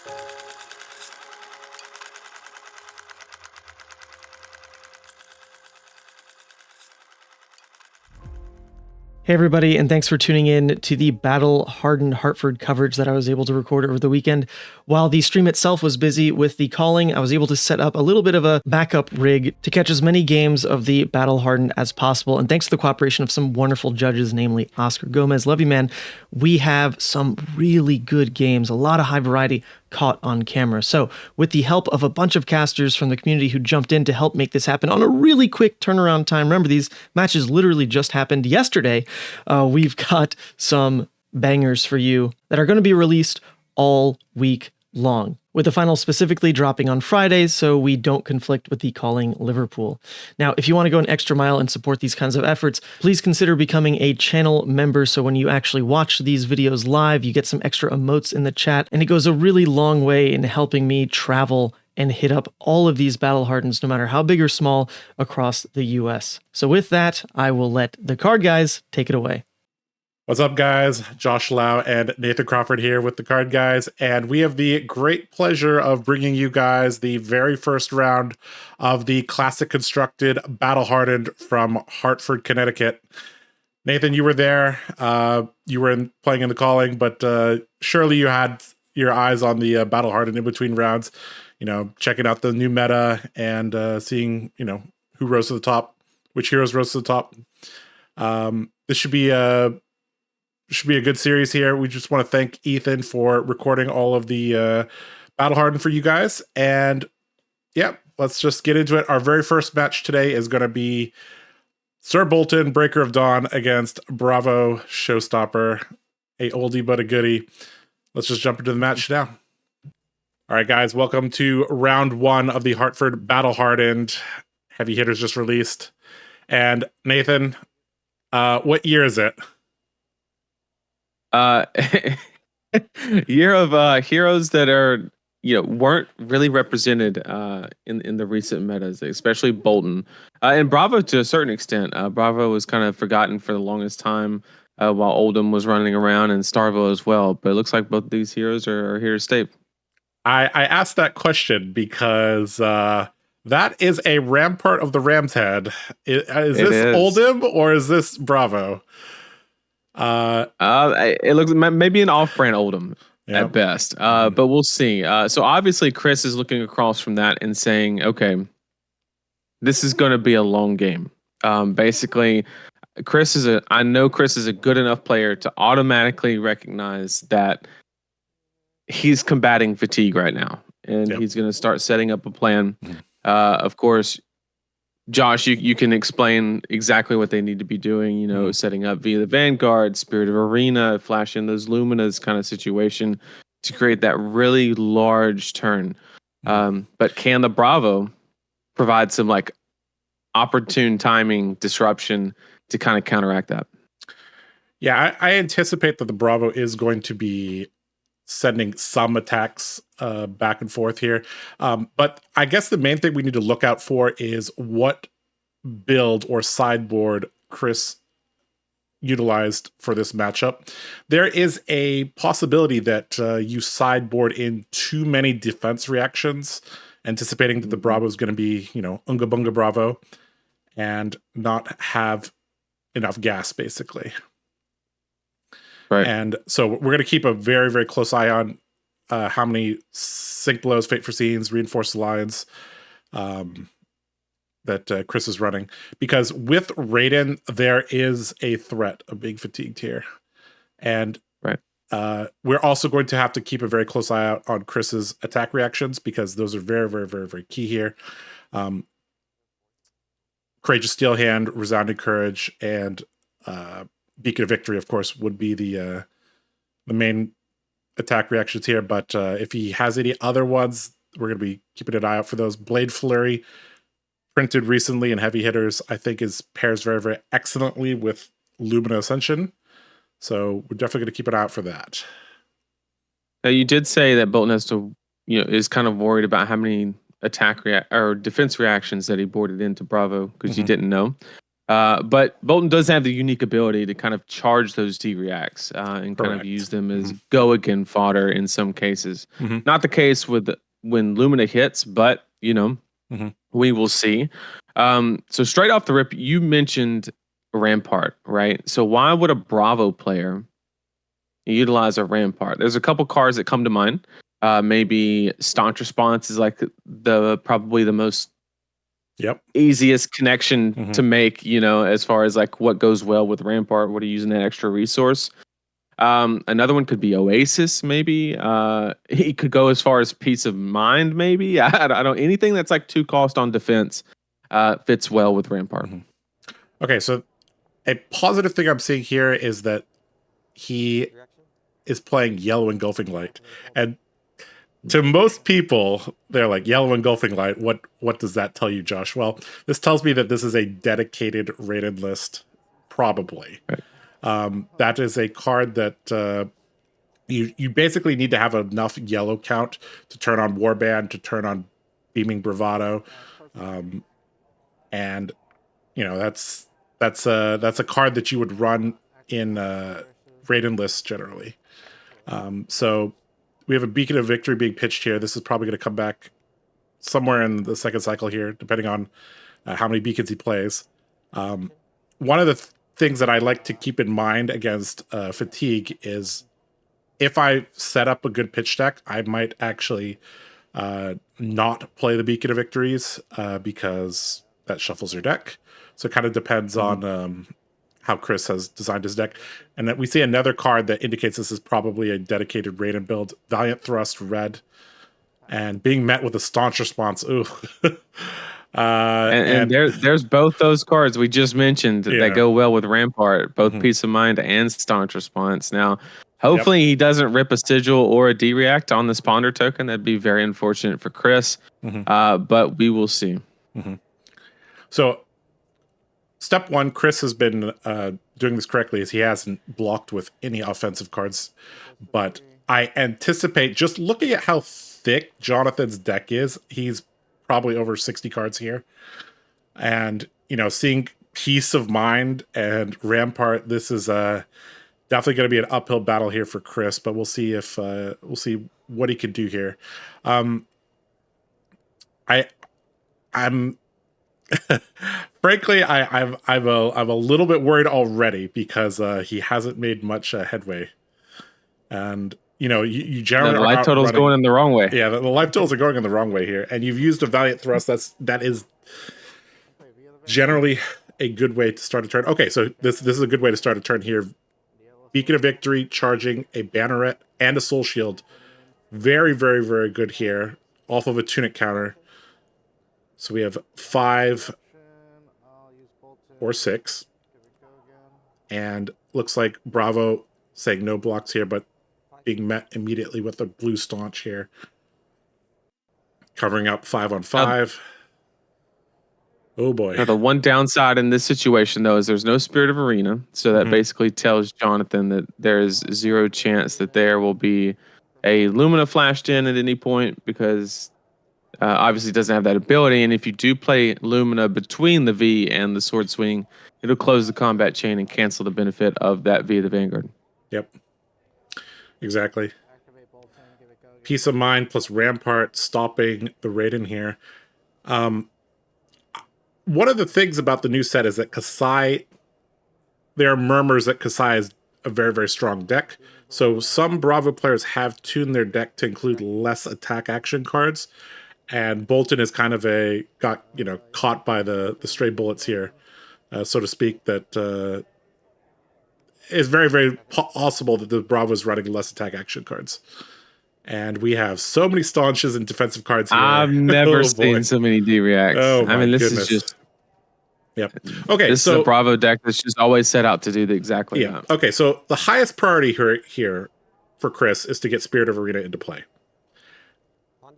Hey everybody, and thanks for tuning in to the Battle Hardened Hartford coverage that I was able to record over the weekend. While the stream itself was busy with the calling, I was able to set up a little bit of a backup rig to catch as many games of the Battle Hardened as possible. And thanks to the cooperation of some wonderful judges, namely Oscar Gomez. Love you, man. We have some really good games, a lot of high variety caught on camera. So with the help of a bunch of casters from the community who jumped in to help make this happen on a really quick turnaround time, remember these matches literally just happened yesterday, we've got some bangers for you that are going to be released all week long, with the final specifically dropping on Fridays so we don't conflict with the Calling Liverpool. Now, if you want to go an extra mile and support these kinds of efforts, please consider becoming a channel member so when you actually watch these videos live, you get some extra emotes in the chat, and it goes a really long way in helping me travel and hit up all of these battle hardens, no matter how big or small, across the US. So with that, I will let the card guys take it away. What's up, guys? Josh Lau and Nathan Crawford here with the Card Guys, and we have the great pleasure of bringing you guys the very first round of the Classic Constructed Battle Hardened from Hartford, Connecticut. Nathan, you were there. You were playing in the calling, but surely you had your eyes on the Battle Hardened in between rounds, you know, checking out the new meta and seeing, you know, who rose to the top, which heroes rose to the top. This should be a good series here. We just want to thank Ethan for recording all of the Battle Hardened for you guys. And yeah, let's just get into it. Our very first match today is going to be Sir Boltyn, Breaker of Dawn, against Bravo, Showstopper, a oldie but a goodie. Let's just jump into the match now. All right, guys, welcome to round one of the Hartford Battle Hardened. Heavy Hitters just released. And Nathan, what year is it? Year of heroes that are, you know, weren't really represented in the recent metas, especially Boltyn and Bravo to a certain extent. Bravo was kind of forgotten for the longest time while Oldham was running around, and Starville as well. But it looks like both these heroes are here to stay. I asked that question because that is a Rampart of the Ram's Head. Is this Oldham or is this Bravo? It looks maybe an off-brand Oldham at best, but we'll see. So obviously Chris is looking across from that and saying, okay, this is going to be a long game. Basically, I know Chris is a good enough player to automatically recognize that he's combating fatigue right now, and he's going to start setting up a plan. Of course, Josh, you can explain exactly what they need to be doing, you know, setting up via the Vanguard, Spirit of Arena, flash in those Luminas kind of situation to create that really large turn. But can the Bravo provide some like opportune timing disruption to kind of counteract that? Yeah, I anticipate that the Bravo is going to be sending some attacks back and forth here. But I guess the main thing we need to look out for is what build or sideboard Chris utilized for this matchup. There is a possibility that you sideboard in too many defense reactions, anticipating that the Bravo is going to be, you know, Unga Bunga Bravo and not have enough gas, basically. Right. And so we're going to keep a very, very close eye on how many Sync Blows, Fate Foreseens, Reinforced Alliance that Chris is running. Because with Raiden, there is a threat of being fatigued here. And we're also going to have to keep a very close eye out on Chris's attack reactions, because those are very, very, very, very key here. Courageous Steel Hand, Resounding Courage, and Beacon of Victory, of course, would be the main attack reactions here. But if he has any other ones, we're going to be keeping an eye out for those. Blade Flurry, printed recently in Heavy Hitters, I think pairs very, very excellently with Lumina Ascension. So we're definitely going to keep an eye out for that. Now, you did say that Boltyn has to, you know, is kind of worried about how many attack or defense reactions that he boarded into Bravo, because you didn't know. But Boltyn does have the unique ability to kind of charge those D-reacts and kind of use them as go-again fodder in some cases. Not the case with when Lumina hits, but, we will see. So straight off the rip, you mentioned Rampart, right? So why would a Bravo player utilize a Rampart? There's a couple cards that come to mind. Maybe Staunch Response is like probably the most easiest connection to make, as far as like what goes well with Rampart, what are you using that extra resource. Another one could be Oasis, maybe. He could go as far as Peace of Mind, maybe. I don't anything that's like 2 cost on defense fits well with Rampart. Okay, so a positive thing I'm seeing here is that he is playing Yellow Engulfing Light, and to most people, they're like, Yellow Engulfing Light, what does that tell you, Josh? Well, this tells me that this is a dedicated rated list, probably. Right. That is a card that you basically need to have enough yellow count to turn on Warband, to turn on Beaming Bravado. And, that's a card that you would run in rated lists generally. So we have a Beacon of Victory being pitched here. This is probably going to come back somewhere in the second cycle here, depending on how many beacons he plays. One of the things that I like to keep in mind against fatigue is if I set up a good pitch deck, I might actually not play the Beacon of Victories because that shuffles your deck. So it kind of depends on how Chris has designed his deck. And that we see another card that indicates this is probably a dedicated Raiden build. Valiant Thrust, red. And being met with a Staunch Response. Ooh. And there's both those cards we just mentioned that go well with Rampart. Both Peace of Mind and Staunch Response. Now, hopefully he doesn't rip a Sigil or a D-React on this Ponder token. That'd be very unfortunate for Chris. But we will see. So, step one, Chris has been doing this correctly, as he hasn't blocked with any offensive cards. But I anticipate, just looking at how thick Jonathan's deck is, he's probably over 60 cards here. And, seeing Peace of Mind and Rampart, this is definitely going to be an uphill battle here for Chris, but we'll see if we'll see what he can do here. I'm frankly, I'm a little bit worried already because he hasn't made much headway, and you generally the life total's going in the wrong way. Yeah, the life totals are going in the wrong way here, and you've used a Valiant Thrust. That is generally a good way to start a turn. Okay, so this is a good way to start a turn here. Beacon of Victory, charging a Banneret and a Soul Shield, very, very, very good here, off of a Tunic counter. So we have 5 or 6. And looks like Bravo saying no blocks here, but being met immediately with a blue Staunch here. Covering up 5 on 5. Oh boy. Now, the one downside in this situation, though, is there's no Spirit of Arena. So that basically tells Jonathan that there's 0 chance that there will be a Lumina flashed in at any point, because obviously doesn't have that ability. And if you do play Lumina between the V and the Sword Swing, it'll close the combat chain and cancel the benefit of that V of the Vanguard. Yep. Exactly. Peace of Mind plus Rampart stopping the Raiden here. One of the things about the new set is that Kasai, there are murmurs that Kasai is a very, very strong deck. So some Bravo players have tuned their deck to include less attack action cards. And Boltyn is kind of got caught by the stray bullets here, so to speak, that it's very, very possible that the Bravo is running less attack action cards. And we have so many staunches and defensive cards here. I've never seen so many D-Reacts. Oh, I mean, this is just... Yep. Okay, this is a Bravo deck that's just always set out to do exactly that. Okay, so the highest priority here for Chris is to get Spirit of Arena into play.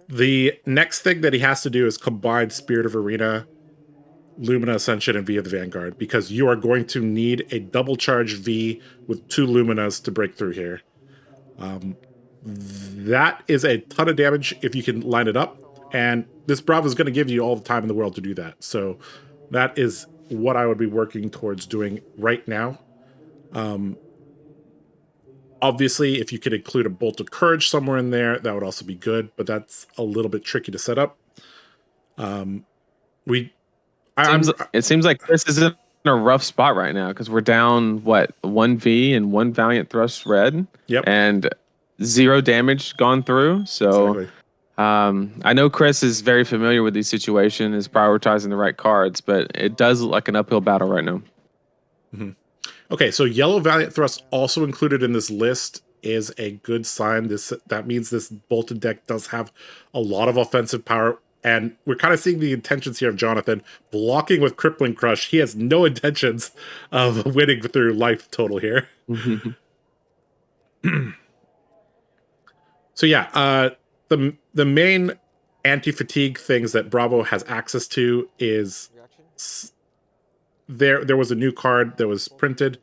The next thing that he has to do is combine Spirit of Arena, Lumina Ascension, and V of the Vanguard, because you are going to need a double charge V with 2 Luminas to break through here. That is a ton of damage if you can line it up, and this Bravo is going to give you all the time in the world to do that. So that is what I would be working towards doing right now. Obviously, if you could include a Bolt of Courage somewhere in there, that would also be good, but that's a little bit tricky to set up. It seems like Chris is in a rough spot right now because we're down, what, 1V and 1 Valiant Thrust red? Yep. And 0 damage gone through. So Exactly. I know Chris is very familiar with these situations, is prioritizing the right cards, but it does look like an uphill battle right now. Mm-hmm. Okay, so yellow Valiant Thrust also included in this list is a good sign. That means this Boltyn deck does have a lot of offensive power, and we're kind of seeing the intentions here of Jonathan blocking with Crippling Crush. He has no intentions of winning through life total here. So yeah, the main anti-fatigue things that Bravo has access to is there was a new card that was printed,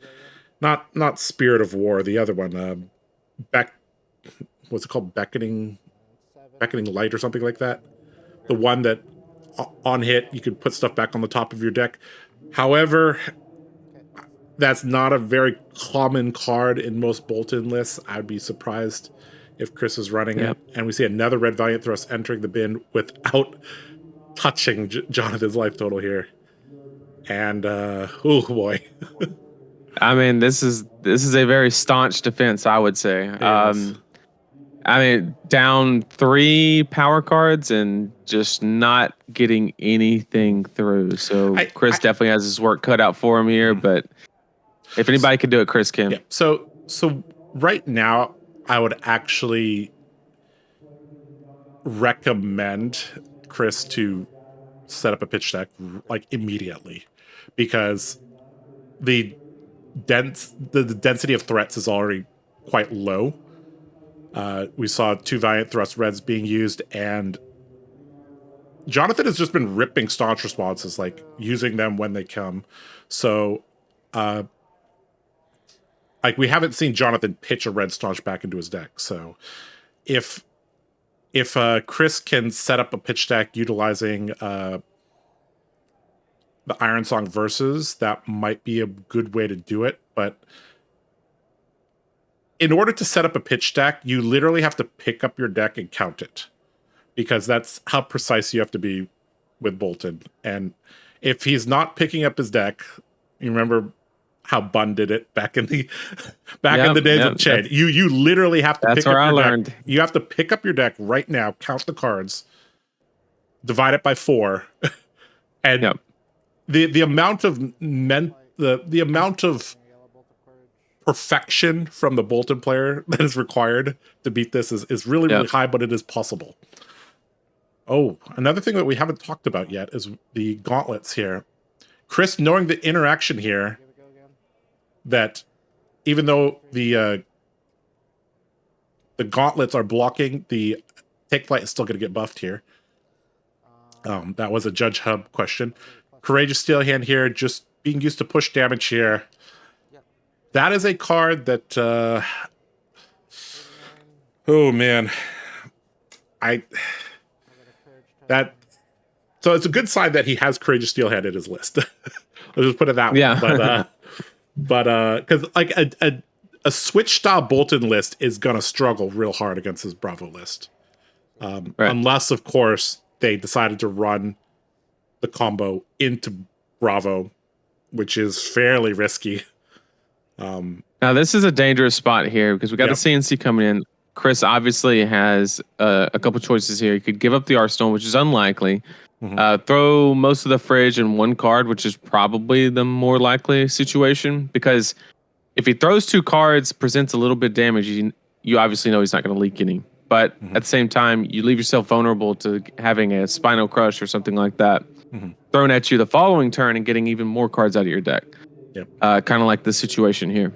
not Spirit of War, the other one, what's it called, Beckoning Light or something like that. The one that on hit you could put stuff back on the top of your deck. However, that's not a very common card in most Boltyn lists. I'd be surprised if Chris is running it. And we see another red Valiant Thrust entering the bin without touching Jonathan's life total here. And oh boy. I mean, this is a very staunch defense, I would say. Yes. I mean, down 3 power cards and just not getting anything through. So Chris definitely has his work cut out for him here, but if anybody can do it, Chris can. Yeah. So right now, I would actually recommend Chris to set up a pitch deck like immediately, because the density of threats is already quite low. We saw 2 Valiant Thrust reds being used, and Jonathan has just been ripping staunch responses, like using them when they come. So, like, we haven't seen Jonathan pitch a red staunch back into his deck. So, if Chris can set up a pitch deck utilizing the Iron Song versus, that might be a good way to do it. But in order to set up a pitch deck, you literally have to pick up your deck and count it, because that's how precise you have to be with Boltyn. And if he's not picking up his deck, you remember how Bun did it back in the in the days of Chad. You literally have to pick up your deck. You have to pick up your deck right now, count the cards, divide it by 4, and the amount of the amount of perfection from the Boltyn player that is required to beat this is really, really high, but it is possible. Oh, another thing that we haven't talked about yet is the gauntlets here. Chris, knowing the interaction here, that even though the gauntlets are blocking, the Take Flight is still going to get buffed here. That was a Judge Hub question. Courageous Steel Hand here, just being used to push damage here. That is a card that, oh man, so it's a good sign that he has Courageous Steelhead in his list. Let's just put it that way. Yeah. But because like a switch style Boltyn list is gonna struggle real hard against his Bravo list, unless of course they decided to run the combo into Bravo, which is fairly risky. Now this is a dangerous spot here because we got the CNC coming in. Chris obviously has a couple choices here. He could give up the Arsenal, which is unlikely. Throw most of the fridge in 1 card, which is probably the more likely situation, because if he throws 2 cards, presents a little bit of damage, you obviously know he's not going to leak any. But at the same time, you leave yourself vulnerable to having a Spinal Crush or something like that thrown at you the following turn and getting even more cards out of your deck. Kind of like this situation here.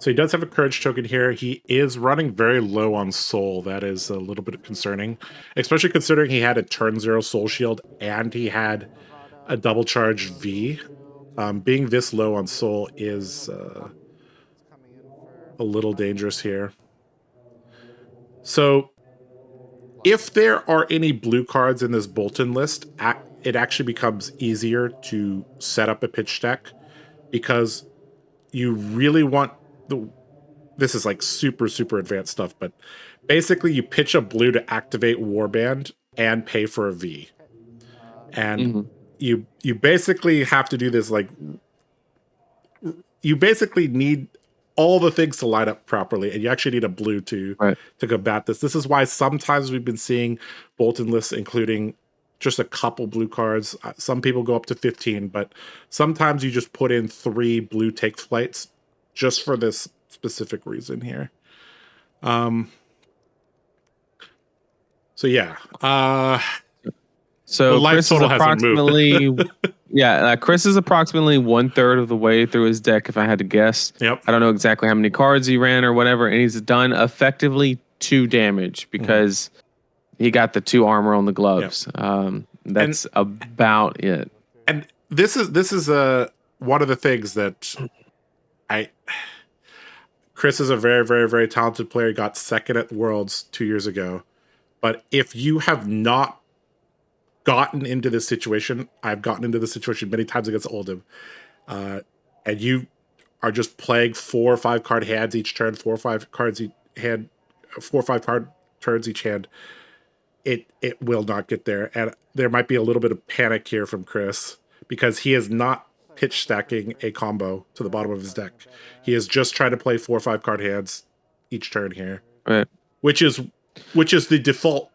So he does have a Courage token here. He is running very low on Soul. That is a little bit concerning, especially considering he had a turn 0 Soul Shield and he had a double charge V. Being this low on Soul is a little dangerous here. So if there are any blue cards in this Boltyn list, it actually becomes easier to set up a pitch deck because you really want this is like super, super advanced stuff, but basically you pitch a blue to activate Warband and pay for a V. And you basically have to do this, like, you basically need all the things to line up properly, and you actually need a blue to combat this. This is why sometimes we've been seeing Boltyn lists including just a couple blue cards. Some people go up to 15, but sometimes you just put in 3 blue take flights just for this specific reason here. So yeah. So Chris is approximately Chris is approximately 1/3 of the way through his deck, if I had to guess. Yep. I don't know exactly how many cards he ran or whatever, and he's done effectively 2 damage because he got the 2 armor on the gloves. Yep. That's about it. And this is one of the things that Chris is a very, very, very talented player. He got second at the Worlds 2 years ago. But if you have not gotten into this situation, I've gotten into this situation many times against Oldham, and you are just playing 4 or 5 card hands each turn, 4 or 5 cards each hand, 4 or 5 card turns each hand, it will not get there. And there might be a little bit of panic here from Chris because he is not pitch stacking a combo to the bottom of his deck. He is just trying to play 4 or 5 card hands each turn here, which is the default.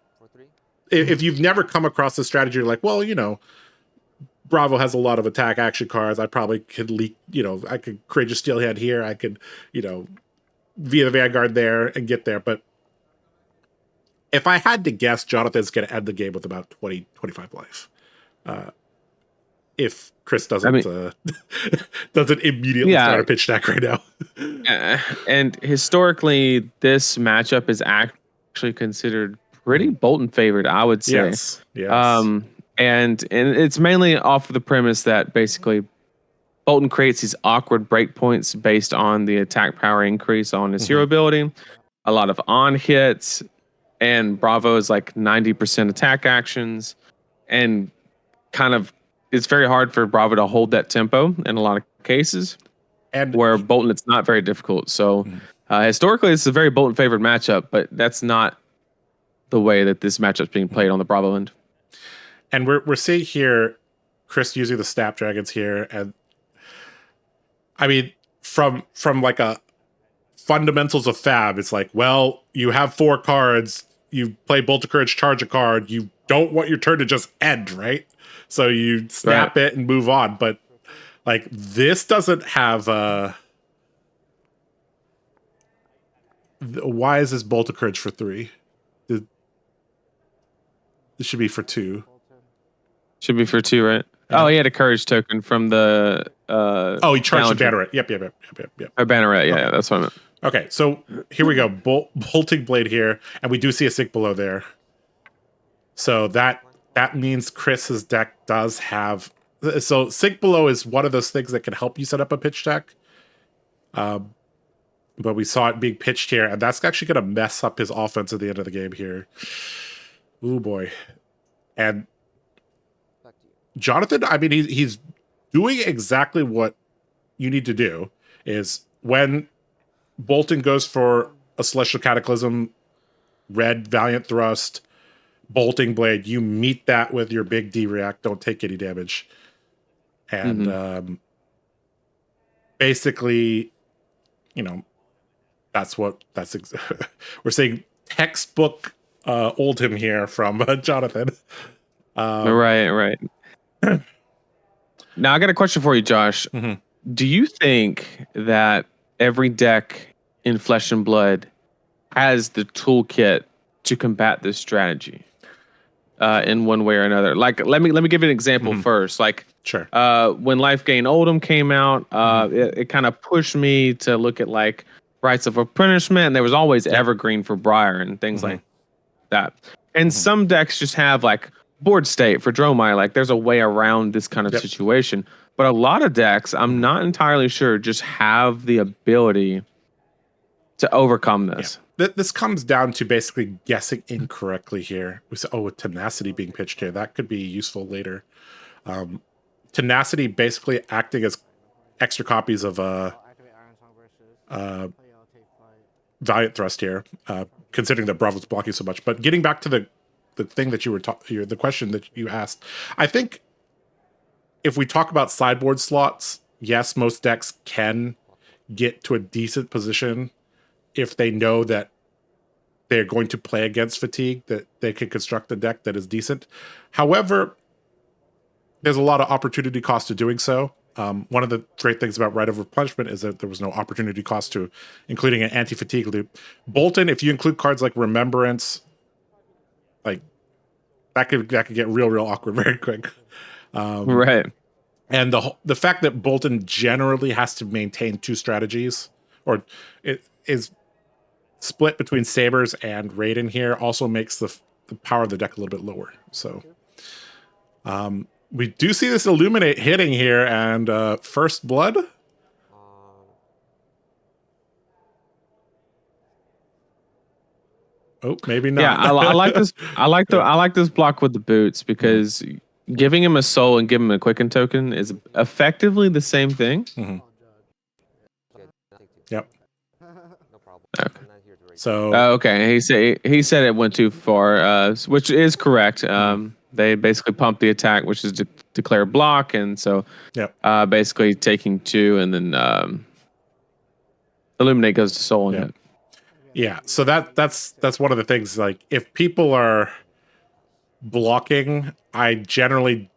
If you've never come across this strategy, you're like, well, Bravo has a lot of attack action cards. I probably could leak, I could create a Steelhead here. I could, via the Vanguard there and get there. But if I had to guess, Jonathan's going to end the game with about 20, 25 life. If Chris doesn't immediately start a pitch stack right now. And historically, this matchup is actually considered pretty Boltyn favored, I would say. Yes. And it's mainly off of the premise that basically Boltyn creates these awkward breakpoints based on the attack power increase on his hero ability, a lot of on hits, and Bravo is like 90% attack actions, and kind of it's very hard for Bravo to hold that tempo in a lot of cases, and where Boltyn it's not very difficult. So historically, it's a very Boltyn favored matchup, but that's not the way that this matchup's being played on the Bravo end. And we're seeing here Chris using the Snapdragons here, and I mean from like a fundamentals of Fab, it's like, well, you have 4 cards, you play Bolt of Courage, charge a card, you don't want your turn to just end, right? So you snap it and move on. But like this doesn't have why is this Bolt of Courage for 3? This should be for 2. Should be for 2, right? Yeah. Oh, he had a courage token from the he charged the Banneret. Yep. A Banneret, yeah, that's what I meant. Okay, so here we go. Bolting Blade here, and we do see a Sink Below there. So that means Chris's deck does have... So Sink Below is one of those things that can help you set up a pitch deck. But we saw it being pitched here, and that's actually going to mess up his offense at the end of the game here. Ooh, boy. And Jonathan, I mean, he's doing exactly what you need to do, is when Boltyn goes for a Celestial Cataclysm, red Valiant Thrust, Bolting Blade, you meet that with your big D react, don't take any damage. And basically, we're saying textbook Oldham here from Jonathan. Right. Now I got a question for you, Josh. Do you think that every deck in Flesh and Blood has the toolkit to combat this strategy in one way or another? Like, let me give you an example first. Like, sure. When Life Gain Oldham came out, it kind of pushed me to look at like Rites of Replenishment, and there was always Evergreen for Briar and things like that. And some decks just have like board state for Dromai. Like, there's a way around this kind of situation. But a lot of decks, I'm not entirely sure, just have the ability to overcome this. This comes down to basically guessing incorrectly here. We said, with Tenacity being pitched here, that could be useful later. Tenacity basically acting as extra copies of Valiant Thrust here, considering that Bravo's blocking so much. But getting back to the thing that you were the question that you asked, I think if we talk about sideboard slots, yes, most decks can get to a decent position if they know that they're going to play against fatigue, that they can construct a deck that is decent. However, there's a lot of opportunity cost to doing so. One of the great things about Rite of Replenishment is that there was no opportunity cost to including an anti-fatigue loop. Boltyn, if you include cards like Remembrance, like that could get real awkward very quick. Right. And the fact that Boltyn generally has to maintain two strategies, or it is split between Sabers and Raiden here, also makes the power of the deck a little bit lower. So we do see this Illuminate hitting here, and First Blood. Oh, maybe not. Yeah, I like this. I like this block with the boots because giving him a soul and giving him a quicken token is effectively the same thing. Mm-hmm. Yep. Okay. So okay, he said it went too far, which is correct. They basically pump the attack, which is declare block, and so basically taking 2, and then Illuminate goes to soul and hit. Yeah, so that's one of the things. Like, if people are blocking, I generally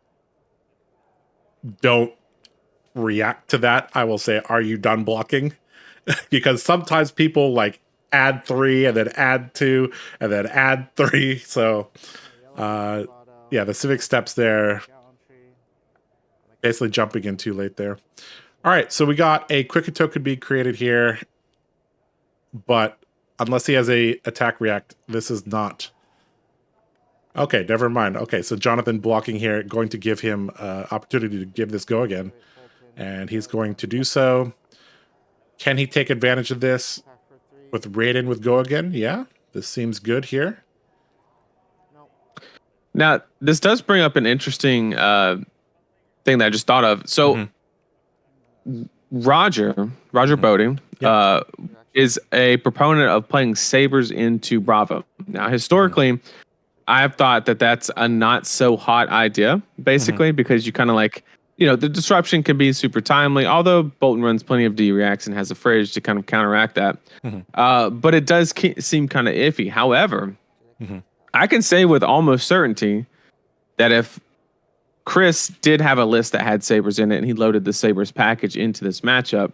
don't react to that. I will say, "Are you done blocking?" Because sometimes people like add 3 and then add 2 and then add 3. So, the civic steps there, basically jumping in too late there. All right, so we got a quicken token being created here, but unless he has a attack react, this is not. Okay, never mind. Okay, so Jonathan blocking here, going to give him opportunity to give this go again, and he's going to do so. Can he take advantage of this with Raiden with go again? Yeah, this seems good here. Now, this does bring up an interesting thing that I just thought of. So, Roger Boltyn is a proponent of playing Sabers into Bravo. Now, historically, I've thought that that's a not so hot idea, basically, because you kind of like, the disruption can be super timely, although Boltyn runs plenty of D-reacts and has a fridge to kind of counteract that. But it does seem kind of iffy. However, I can say with almost certainty that if Chris did have a list that had Sabers in it and he loaded the Sabers package into this matchup,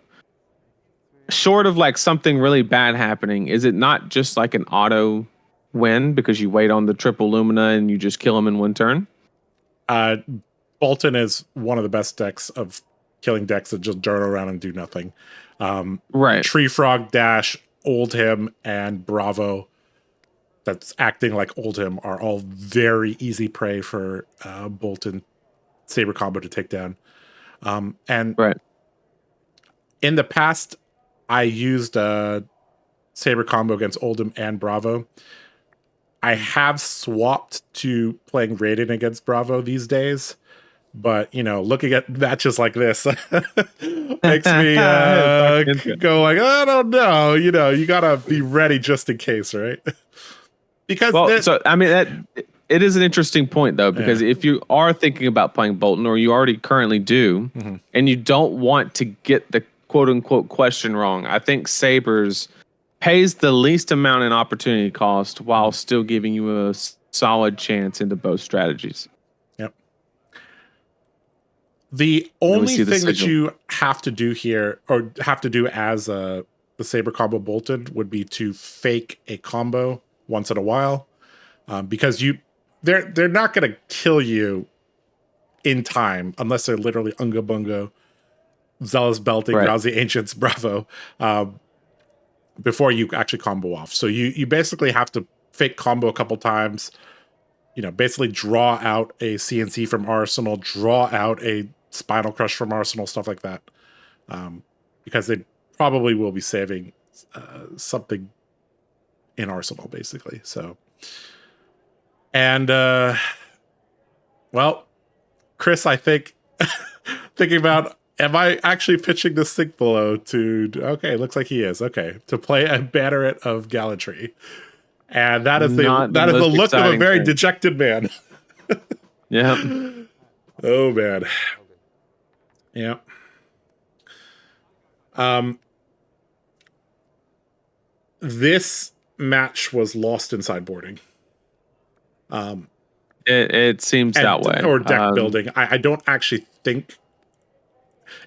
short of like something really bad happening, is it not just like an auto win because you wait on the triple Lumina and you just kill him in one turn? Boltyn is one of the best decks of killing decks that just dart around and do nothing. Right. Tree Frog, Dash, Oldhim, and Bravo that's acting like Oldhim are all very easy prey for Boltyn Saber combo to take down. And in the past, I used a Saber combo against Oldhim and Bravo. I have swapped to playing Raiden against Bravo these days. But, looking at matches like this makes me go like, I don't know. You got to be ready just in case, right? Because it is an interesting point, though, because if you are thinking about playing Boltyn, or you already currently do, and you don't want to get the quote-unquote question wrong, I think Sabers pays the least amount in opportunity cost while still giving you a solid chance into both strategies. The only thing that you have to do here, or have to do as the Saber combo Boltyn, would be to fake a combo once in a while, because they're not going to kill you in time unless they're literally Unga Bunga, Zealous Belting, Rousey Ancients, Bravo, before you actually combo off. So you basically have to fake combo a couple times, basically draw out a CNC from Arsenal, draw out a Spinal Crush from Arsenal, stuff like that, because they probably will be saving something in arsenal, basically. So, and well, Chris, I think thinking about, am I actually pitching this Think Below to? Okay, looks like he is. Okay, to play a Banneret of Gallantry, and that is the look of a very dejected man. Yeah. Oh man. Yeah. This match was lost in sideboarding. It seems that way. Or deck building. I don't actually think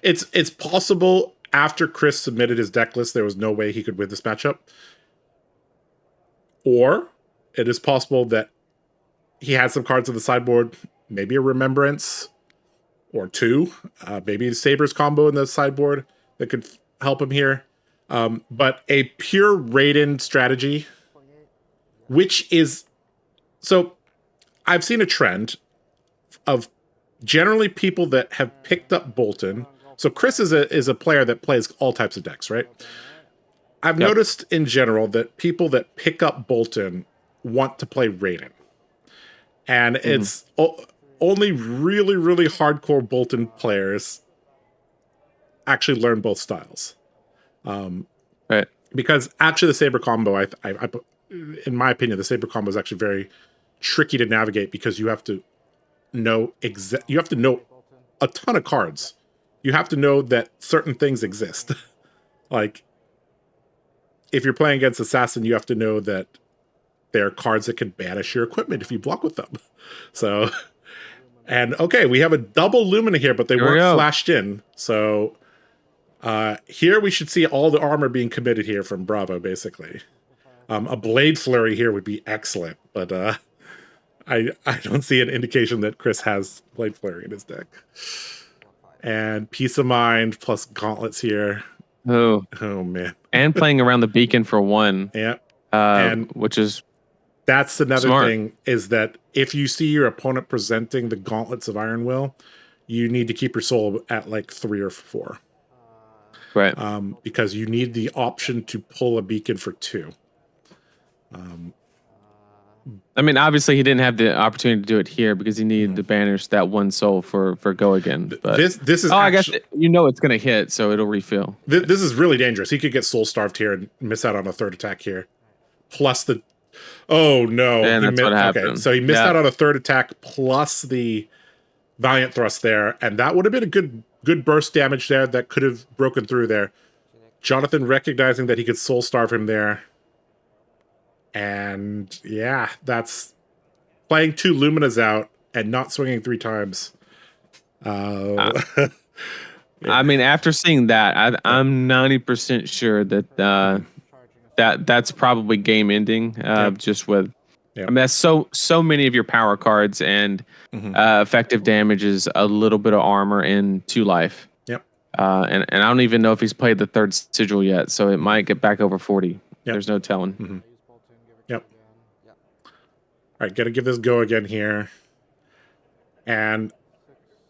it's possible. After Chris submitted his deck list, there was no way he could win this matchup. Or it is possible that he had some cards on the sideboard, maybe a Remembrance or two, maybe the Sabres combo in the sideboard that could help him here. But a pure Raiden strategy, which is... So, I've seen a trend of generally people that have picked up Boltyn. So Chris is a player that plays all types of decks, right? I've noticed in general that people that pick up Boltyn want to play Raiden. And it's only really, really hardcore Boltyn players actually learn both styles. Right. Because actually the Saber combo, I in my opinion, the Saber combo is actually very tricky to navigate because you have to know you have to know a ton of cards. You have to know that certain things exist. Like, if you're playing against Assassin, you have to know that there are cards that can banish your equipment if you block with them. So, and okay, we have a double Lumina here, but they weren't flashed in. So, here we should see all the armor being committed here from Bravo, basically. A Blade Flurry here would be excellent, but I don't see an indication that Chris has Blade Flurry in his deck. And Peace of Mind plus Gauntlets here. Oh man. And playing around the beacon for one. Yeah. And which is that's another smart. thing, is that if you see your opponent presenting the Gauntlets of Iron Will, you need to keep your soul at like 3 or 4. Right. Because you need the option to pull a beacon for 2. I mean, obviously he didn't have the opportunity to do it here because he needed to banish that one soul for go again. But this is I guess it's going to hit, so it'll refill. This is really dangerous. He could get soul starved here and miss out on a third attack here. Plus the what happened. Okay, so he missed out on a third attack plus the Valiant Thrust there, and that would have been a good burst damage there that could have broken through there. Jonathan recognizing that he could soul starve him there. And yeah, that's playing 2 Luminas out and not swinging 3 times. I mean, after seeing that, I'm 90% sure that that's probably game ending. Just with, I mean, that's so many of your power cards, and effective damage is a little bit of armor and 2 life. Yep. And I don't even know if he's played the 3rd sigil yet, so it might get back over 40. Yep. There's no telling. Mm-hmm. All right, gotta give this go again here. And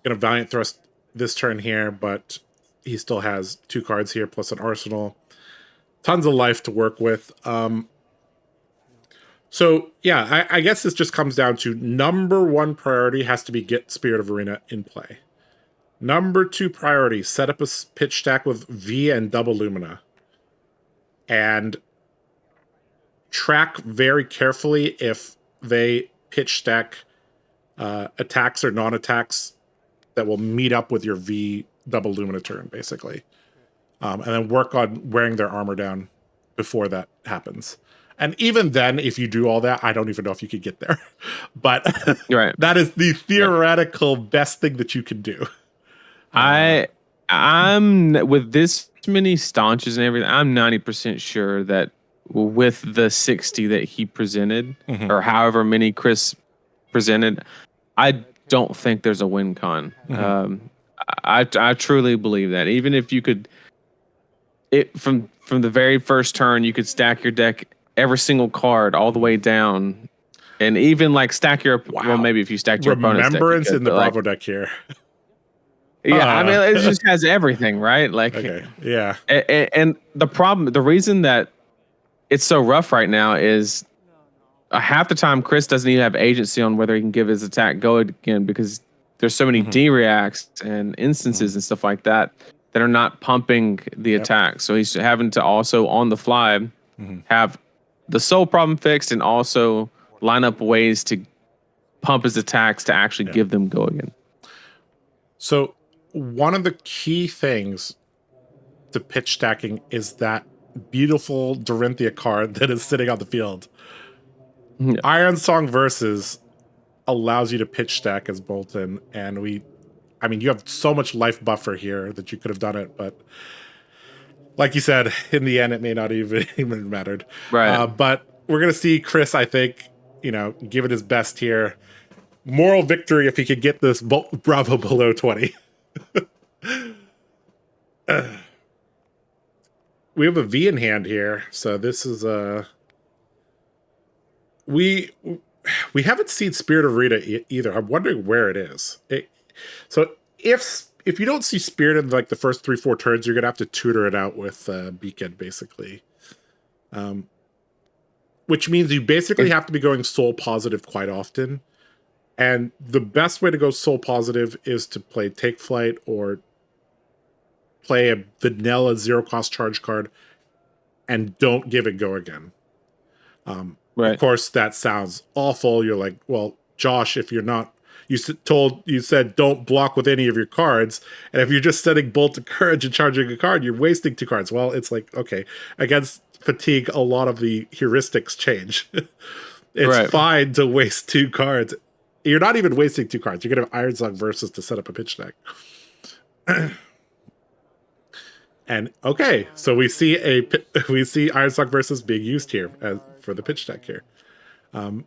gonna Valiant Thrust this turn here, but he still has 2 cards here plus an arsenal. Tons of life to work with. So yeah, I guess this just comes down to number 1 priority has to be get Spirit of Arena in play. Number 2 priority, set up a pitch stack with V and double Lumina. And track very carefully if they pitch stack attacks or non-attacks that will meet up with your V double Lumina turn, basically. And then work on wearing their armor down before that happens. And even then, if you do all that, I don't even know if you could get there. But that is the theoretical best thing that you can do. I'm with this many staunches and everything, I'm 90% sure that with the 60 that he presented, or however many Chris presented, I don't think there's a win con. I truly believe that. Even if you could, from the very first turn, you could stack your deck every single card all the way down, and even like stack your well, maybe if you stacked your opponent's deck, Remembrance in the Bravo deck here. Yeah, I mean, it just has everything, right? Like, yeah. And the reason that it's so rough right now is half the time Chris doesn't even have agency on whether he can give his attack go again because there's so many D-reacts and instances and stuff like that are not pumping the attack. So he's having to also on the fly have the soul problem fixed and also line up ways to pump his attacks to actually give them go again. So one of the key things to pitch stacking is that beautiful Dorinthia card that is sitting on the field. Yeah. Iron Song Versus allows you to pitch stack as Boltyn, and you have so much life buffer here that you could have done it, but like you said, in the end, it may not even mattered. Right. But we're gonna see Chris, I think, give it his best here. Moral victory if he could get this Bravo below 20. We have a V in hand here, so this is we haven't seen Spirit of Rita either. I'm wondering where it is. So if you don't see Spirit in like the first 3-4 turns, you're gonna have to tutor it out with Beacon, basically. Which means you basically have to be going soul positive quite often. And the best way to go soul positive is to play Take Flight or play a vanilla 0-cost charge card and don't give it go again. Right. Of course, that sounds awful. You're like, well, Josh, if you're not, you said don't block with any of your cards. And if you're just setting Bolt of Courage and charging a card, you're wasting 2 cards. Well, it's like, okay, against Fatigue, a lot of the heuristics change. It's fine to waste 2 cards. You're not even wasting 2 cards. You're going to have Iron Song Versus to set up a pitch deck. And okay, so we see Iron Song Versus being used here for the pitch deck here. But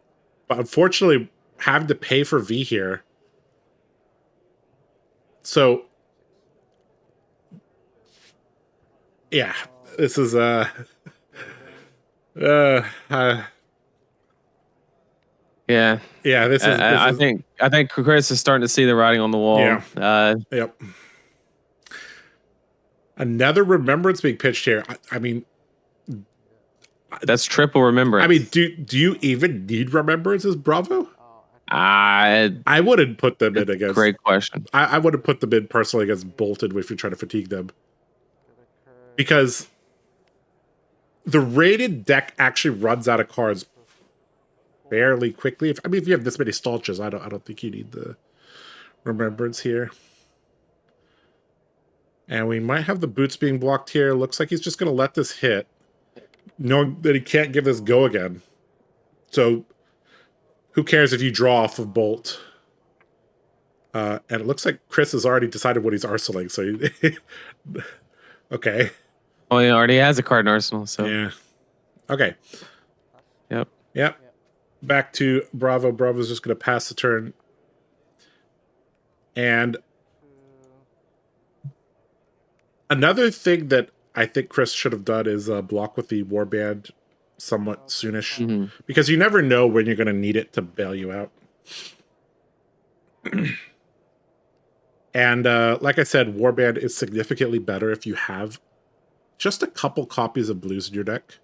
unfortunately, having to pay for V here. So yeah, this is Yeah. This is. I think Chris is starting to see the writing on the wall. Yeah. Yep. Another remembrance being pitched here. I mean, that's triple remembrance. I mean, do you even need remembrances, Bravo? I wouldn't put them in against. Great question. I wouldn't put them in personally against Boltyn if you're trying to fatigue them, because the rated deck actually runs out of cards fairly quickly. If you have this many Stalches, I don't think you need the remembrance here. And we might have the boots being blocked here. Looks like he's just going to let this hit, knowing that he can't give this go again. So who cares if you draw off of Bolt? And it looks like Chris has already decided what he's arsenaling. So okay. Well, he already has a card in arsenal. So yeah. Okay. Yep. Back to Bravo. Bravo's just going to pass the turn. And another thing that I think Chris should have done is block with the Warband somewhat soonish, because you never know when you're going to need it to bail you out. And like I said, Warband is significantly better if you have just a couple copies of blues in your deck.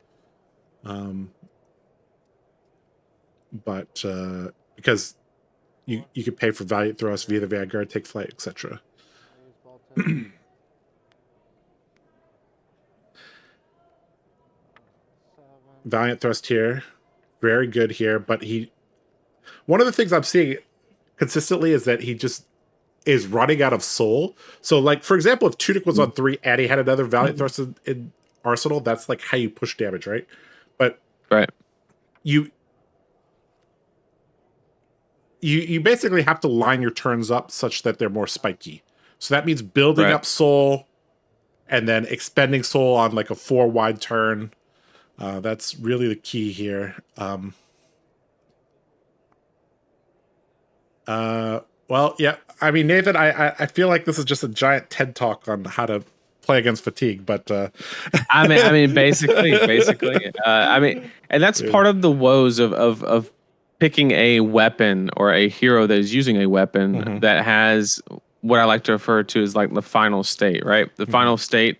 But because you could pay for Valiant Thrust via the Vanguard, Take Flight, etc. Valiant Thrust here. Very good here, but one of the things I'm seeing consistently is that he just is running out of soul. So, like, for example, if Tunic was on 3 and he had another Valiant Thrust in Arsenal, that's like how you push damage, right? But you basically have to line your turns up such that they're more spiky. So that means building up soul and then expending soul on like a 4-wide turn. That's really the key here. Well, yeah. I mean, Nathan, I feel like this is just a giant TED talk on how to play against fatigue, but I mean, basically. I mean, and that's part of the woes of picking a weapon or a hero that is using a weapon that has what I like to refer to as like the final state, right? The final state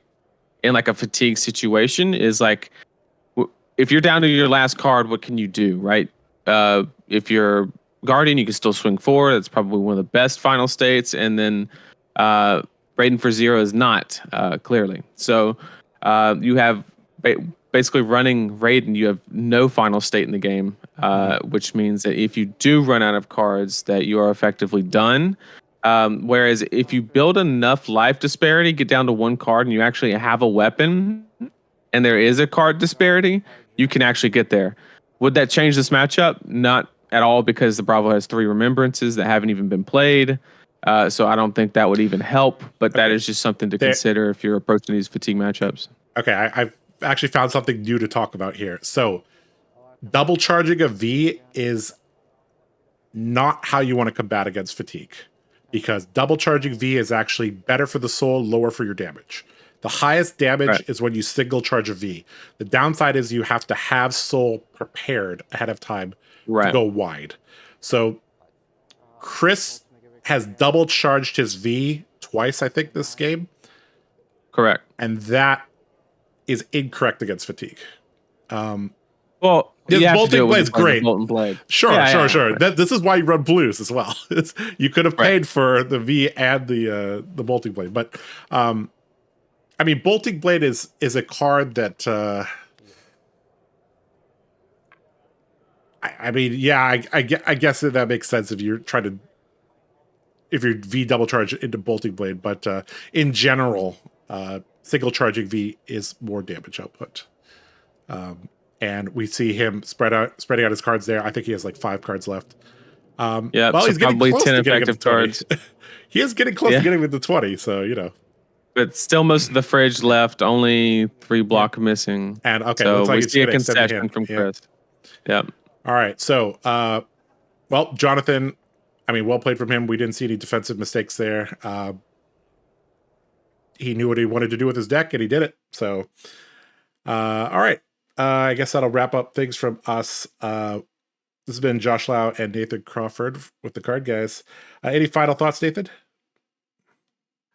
in like a fatigue situation is like if you're down to your last card, what can you do, right? If you're Guardian, you can still swing forward. That's probably one of the best final states. And then Raiden for 0 is not, clearly. So you have basically running Raiden, you have no final state in the game, which means that if you do run out of cards, that you are effectively done. Whereas if you build enough life disparity, get down to one card, and you actually have a weapon, and there is a card disparity, you can actually get there. Would that change this matchup? Not at all, because the Bravo has 3 remembrances that haven't even been played. So I don't think that would even help, but that is just something to consider if you're approaching these fatigue matchups. Okay, I've actually found something new to talk about here. So double charging a V is not how you want to combat against fatigue, because double charging V is actually better for the soul, lower for your damage. The highest damage is when you single charge a V. The downside is you have to have soul prepared ahead of time to go wide. So Chris has double charged his V twice, I think, this game. Correct. And that is incorrect against fatigue. Well, his Boltyn Blade is great. Boltyn Blade. Sure. This is why you run blues as well. You could have paid for the V and the Boltyn Blade, but I mean, Boltyn Blade is a card that I guess that makes sense if you're trying to V double charge into Boltyn Blade, but in general, single charging V is more damage output. And we see him spreading out his cards there. I think he has like 5 cards left. Well, so he's getting close 10 effective cards. He is getting close to getting with the 20, so you know. But still, most of the fridge left. Only 3 block missing. And so looks like we see a concession from Chris. Yep. All right. So, well, Jonathan, I mean, well played from him. We didn't see any defensive mistakes there. He knew what he wanted to do with his deck, and he did it. So, all right. I guess that'll wrap up things from us. This has been Josh Lau and Nathan Crawford with the Card Guys. Any final thoughts, Nathan?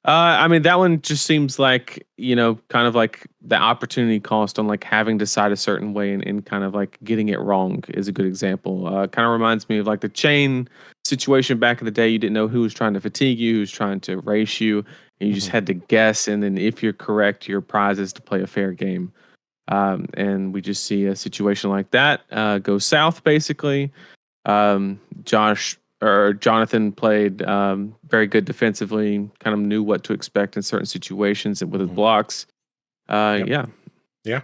I mean, that one just seems like, kind of like the opportunity cost on like having to side a certain way and kind of like getting it wrong is a good example. Kind of reminds me of like the chain situation back in the day. You didn't know who was trying to fatigue you, who was trying to race you, and you just had to guess. And then if you're correct, your prize is to play a fair game. And we just see a situation like that go south, basically. Jonathan played very good defensively, kind of knew what to expect in certain situations with his blocks. Yeah. All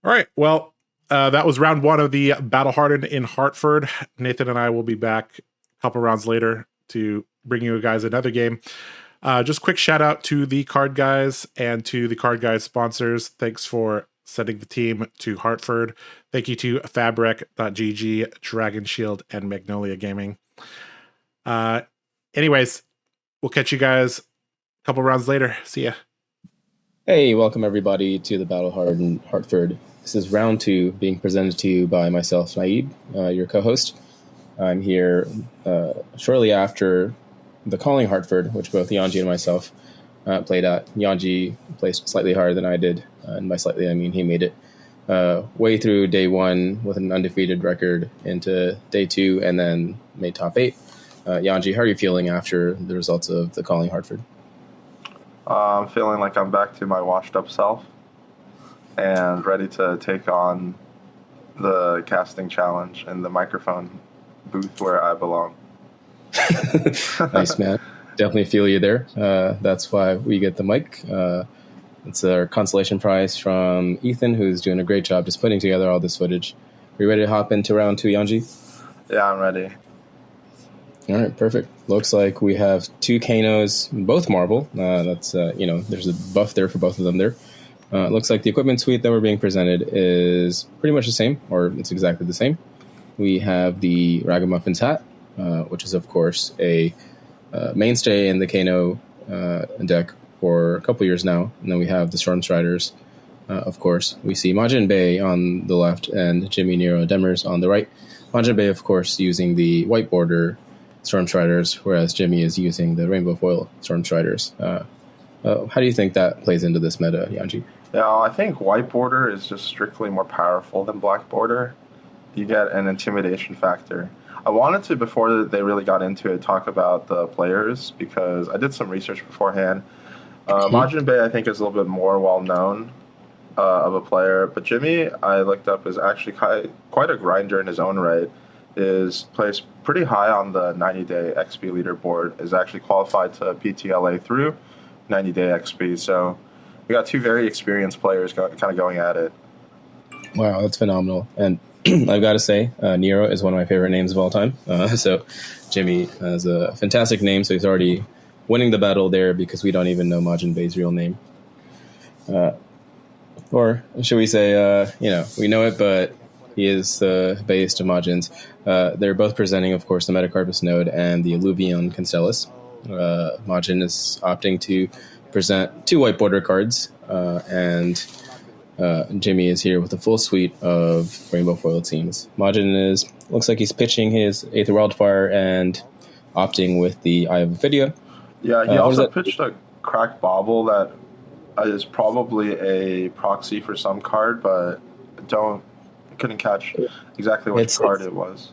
right. Well, that was round 1 of the Battle Hardened in Hartford. Nathan and I will be back a couple rounds later to bring you guys another game. Just quick shout out to the Card Guys and to the Card Guys sponsors. Thanks for sending the team to Hartford. Thank you to Fabric.gg, Dragon Shield, and Magnolia Gaming. Anyways, we'll catch you guys a couple rounds later. See ya. Hey, welcome everybody to the Battle Hardened Hartford. This is round 2 being presented to you by myself, Naeed, your co-host. I'm here shortly after the Calling Hartford, which both Yanji and myself played at. Yanji placed slightly harder than I did, and by slightly I mean he made it way through day 1 with an undefeated record into day 2 and then made top 8. Yanji, how are you feeling after the results of the Calling Hartford? I'm feeling like I'm back to my washed up self and ready to take on the casting challenge in the microphone booth where I belong. Nice, man. Definitely feel you there. That's why we get the mic. It's our consolation prize from Ethan, who's doing a great job just putting together all this footage. Are you ready to hop into round 2, Yanji? Yeah, I'm ready. All right, perfect. Looks like we have 2 Kanos, both Marvel. That's, there's a buff there for both of them there. Looks like the equipment suite that we're being presented is pretty much the same, or it's exactly the same. We have the Ragamuffins hat, which is, of course, a mainstay in the Kano deck for a couple years now. And then we have the Stormstriders, of course. We see Majin Bay on the left and Jimmy, Nero, Demers on the right. Majin Bay, of course, using the white border Stormstriders, whereas Jimmy is using the rainbow foil Stormstriders. How do you think that plays into this meta, Yanji? Yeah, I think white border is just strictly more powerful than black border. You get an intimidation factor. I wanted to, before they really got into it, talk about the players because I did some research beforehand. Majin Bay, I think, is a little bit more well-known of a player, but Jimmy, I looked up, is actually quite a grinder in his own right. Is placed pretty high on the 90-day XP leaderboard, is actually qualified to PTLA through 90-day XP, so we got two very experienced players kind of going at it. Wow, that's phenomenal. And I've got to say, Nero is one of my favorite names of all time. So Jimmy has a fantastic name, so he's already winning the battle there because we don't even know Majin Bay's real name. Or should we say, we know it, but he is the base to Majin's. They're both presenting, of course, the Metacarpus node and the Alluvion Constellus. Majin is opting to present 2 white border cards, and Jimmy is here with a full suite of rainbow foil teams. Majin looks like he's pitching his Aether Wildfire and opting with the Eye of Ophidia. Yeah, he also pitched a Cracked Bauble that is probably a proxy for some card, but couldn't catch exactly which card it was.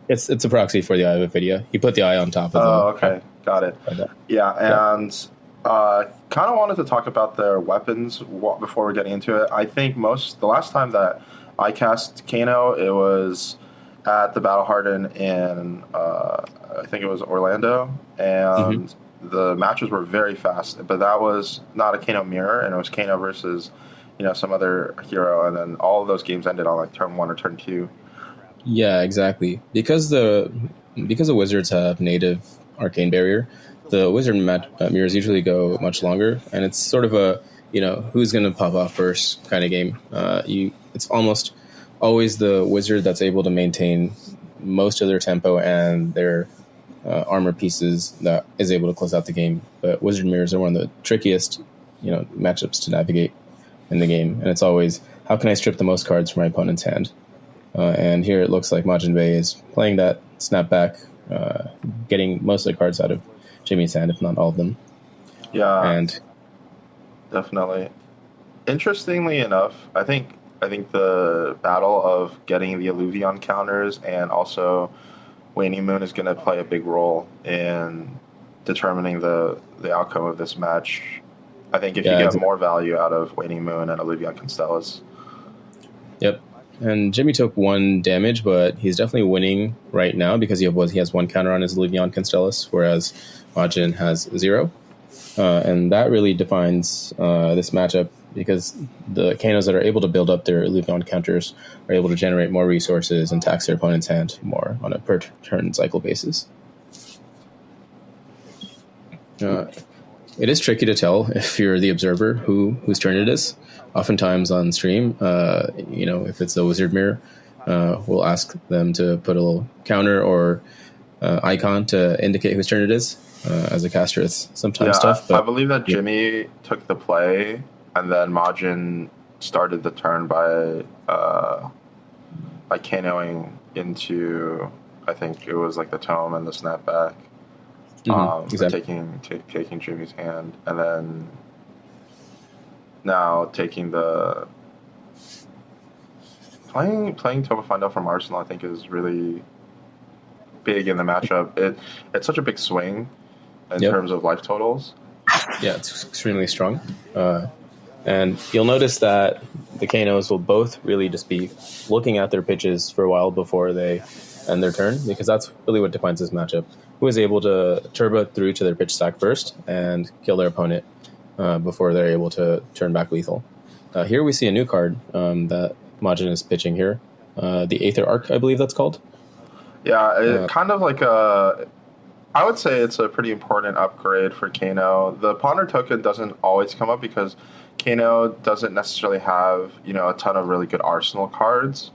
It's a proxy for the Eye of Ophidia. He put the eye on top of them. Oh, okay. Got it. Yeah, and kind of wanted to talk about their weapons before we're getting into it. I think the last time that I cast Kano, it was at the Battle Hardened in, I think it was Orlando, and the matches were very fast, but that was not a Kano mirror, and it was Kano versus, some other hero, and then all of those games ended on like turn 1 or turn 2. Yeah, exactly. Because the wizards have native arcane barrier, the wizard mirrors usually go much longer, and it's sort of a who's going to pop off first kind of game. It's almost always the wizard that's able to maintain most of their tempo and their armor pieces that is able to close out the game. But wizard mirrors are one of the trickiest matchups to navigate in the game, and it's always how can I strip the most cards from my opponent's hand. And here it looks like Majin Bay is playing that snapback, getting most of the cards out of Jimmy's hand, if not all of them. Yeah, and definitely. Interestingly enough, I think the battle of getting the Alluvion counters and also Waning Moon is going to play a big role in determining the outcome of this match. I think if you get more value out of Waning Moon and Alluvion Constellus. Yep. And Jimmy took 1 damage, but he's definitely winning right now because he has 1 counter on his Alluvion Constellus, whereas Majin has 0. And that really defines this matchup because the Kanos that are able to build up their Alluvion counters are able to generate more resources and tax their opponent's hand more on a per turn cycle basis. It is tricky to tell if you're the observer whose turn it is. Oftentimes on stream, if it's a wizard mirror, we'll ask them to put a little counter or icon to indicate whose turn it is. As a caster, it's sometimes tough. But I believe that Jimmy took the play, and then Majin started the turn by Kanoing into, I think it was like the tome and the snapback. Exactly. Taking Jimmy's hand, and then now taking the playing Tome of Findel from Arsenal. I think is really big in the matchup. It's such a big swing in terms of life totals. Yeah, it's extremely strong, and you'll notice that the Kanos will both really just be looking at their pitches for a while before they end their turn, because that's really what defines this matchup. Who is able to turbo through to their pitch stack first and kill their opponent before they're able to turn back lethal. Here we see a new card that Majin is pitching here. The Aether Arc, I believe that's called. Yeah, kind of like I would say it's a pretty important upgrade for Kano. The Ponder token doesn't always come up because Kano doesn't necessarily have, a ton of really good arsenal cards.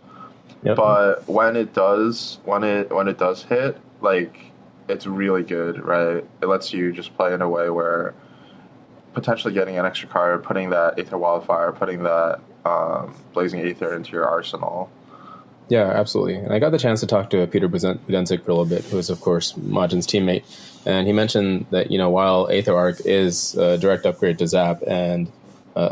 Yep. But when it does hit, like, it's really good, right? It lets you just play in a way where potentially getting an extra card, putting that Aether Wildfire, putting that Blazing Aether into your arsenal. Yeah, absolutely. And I got the chance to talk to Peter Budenzik for a little bit, who is, of course, Majin's teammate. And he mentioned that, while Aether Arc is a direct upgrade to Zap and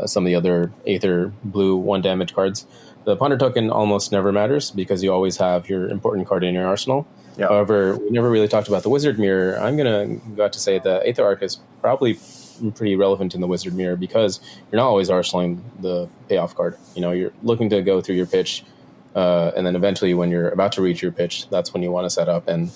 some of the other Aether Blue 1 damage cards, the Ponder token almost never matters because you always have your important card in your arsenal. Yeah. However, we never really talked about the Wizard Mirror. I'm going to go out to say that Aether Arc is probably pretty relevant in the Wizard Mirror because you're not always arsenaling the payoff card. You're looking to go through your pitch, and then eventually when you're about to reach your pitch, that's when you want to set up and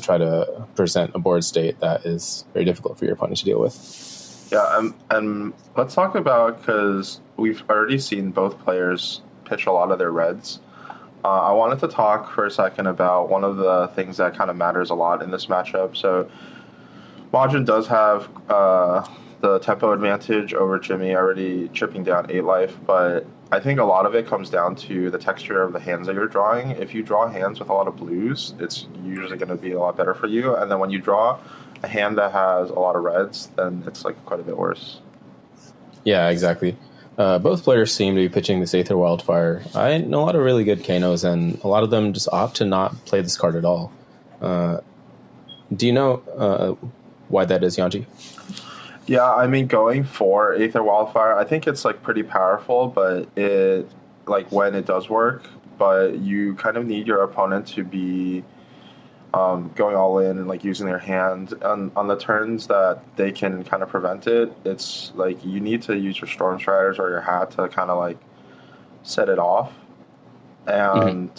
try to present a board state that is very difficult for your opponent to deal with. Yeah, and let's talk about, because we've already seen both players pitch a lot of their reds. I wanted to talk for a second about one of the things that kind of matters a lot in this matchup. So Majin does have the tempo advantage over Jimmy, already chipping down 8 life, but I think a lot of it comes down to the texture of the hands that you're drawing. If you draw hands with a lot of blues, it's usually going to be a lot better for you. And then when you draw a hand that has a lot of reds, then it's like quite a bit worse. Yeah, exactly. Both players seem to be pitching this Aether Wildfire. I know a lot of really good Kanos, and a lot of them just opt to not play this card at all. Do you know why that is, Yanji? Yeah, I mean, going for Aether Wildfire, I think it's like pretty powerful, but it, like, when it does work, but you kind of need your opponent to be going all in and like using their hand on the turns that they can kind of prevent it. It's like you need to use your Storm Striders or your Hat to kind of like set it off, and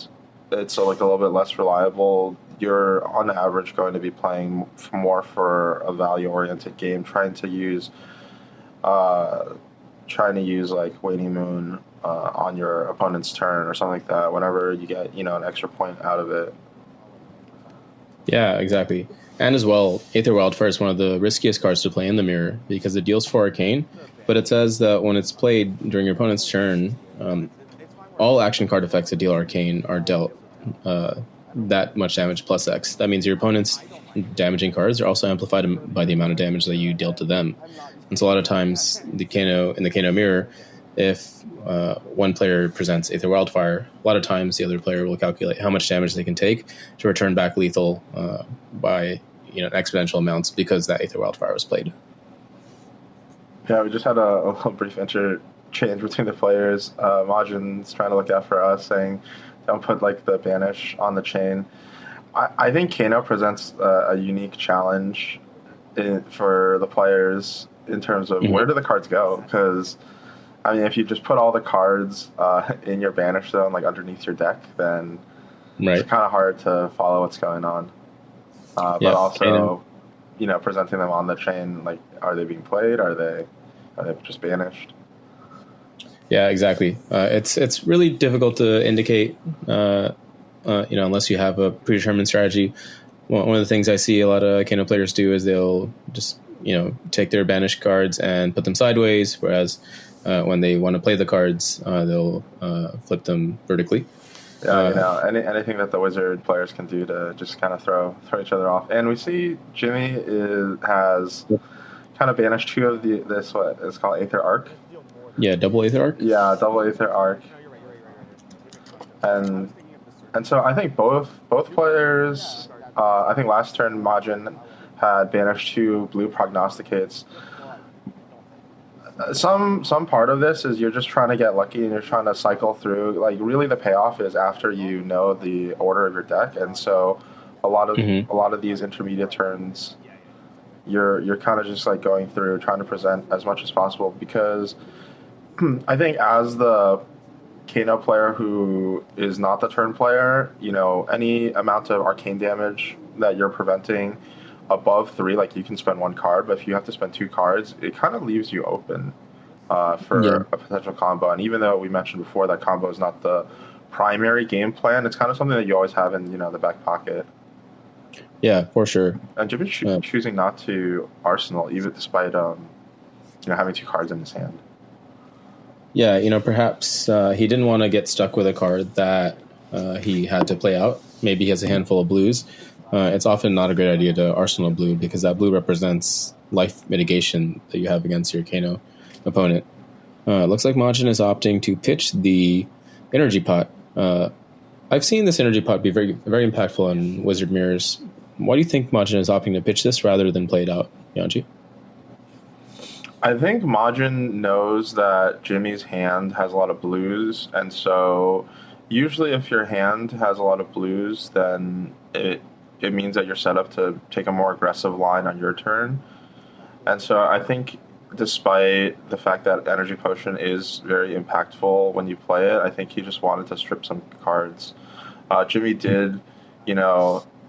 it's like a little bit less reliable. You're on average going to be playing more for a value-oriented game, trying to use like Waning Moon on your opponent's turn or something like that. Whenever you get an extra point out of it. Yeah, exactly. And as well, Aether Wildfire is one of the riskiest cards to play in the mirror because it deals 4 arcane, but it says that when it's played during your opponent's turn, all action card effects that deal arcane are dealt that much damage plus X. That means your opponent's damaging cards are also amplified by the amount of damage that you deal to them. And so a lot of times in the Kano mirror, if one player presents Aether Wildfire, a lot of times the other player will calculate how much damage they can take to return back lethal by exponential amounts because that Aether Wildfire was played. Yeah, we just had a brief interchange between the players. Majin's trying to look out for us, saying don't put like the banish on the chain. I think Kano presents a unique challenge for the players in terms of where do the cards go, because I mean, if you just put all the cards in your banish zone, like underneath your deck, then it's kind of hard to follow what's going on. But also, presenting them on the chain, like, are they being played? Are they just banished? Yeah, exactly. It's really difficult to indicate, unless you have a predetermined strategy. One of the things I see a lot of Kano players do is they'll just take their banished cards and put them sideways, whereas when they want to play the cards, they'll flip them vertically. Yeah, anything that the Wizard players can do to just kind of throw each other off. And we see Jimmy has kind of banished 2 of this what is called Aether Arc. Yeah, double Aether Arc. Yeah, double Aether Arc. And so I think both players. I think last turn Majin had banished 2 blue prognosticates. Some part of this is you're just trying to get lucky and you're trying to cycle through. Like, really, the payoff is after you know the order of your deck, and so a lot of these intermediate turns, you're kind of just like going through trying to present as much as possible, because I think as the Kano player who is not the turn player, any amount of arcane damage that you're preventing above 3, like, you can spend 1 card, but if you have to spend 2 cards, it kind of leaves you open for a potential combo. And even though we mentioned before that combo is not the primary game plan, it's kind of something that you always have in the back pocket. Yeah, for sure. And Jimmy's choosing not to arsenal, even despite having 2 cards in his hand. Yeah, perhaps he didn't want to get stuck with a card that he had to play out. Maybe he has a handful of blues. It's often not a great idea to arsenal blue because that blue represents life mitigation that you have against your Kano opponent. Looks like Majin is opting to pitch the energy pot. I've seen this energy pot be very, very impactful on Wizard Mirrors. Why do you think Majin is opting to pitch this rather than play it out, Yanji? I think Majin knows that Jimmy's hand has a lot of blues, and so usually if your hand has a lot of blues, then it means that you're set up to take a more aggressive line on your turn. And so I think despite the fact that Energy Potion is very impactful when you play it, I think he just wanted to strip some cards. Jimmy did,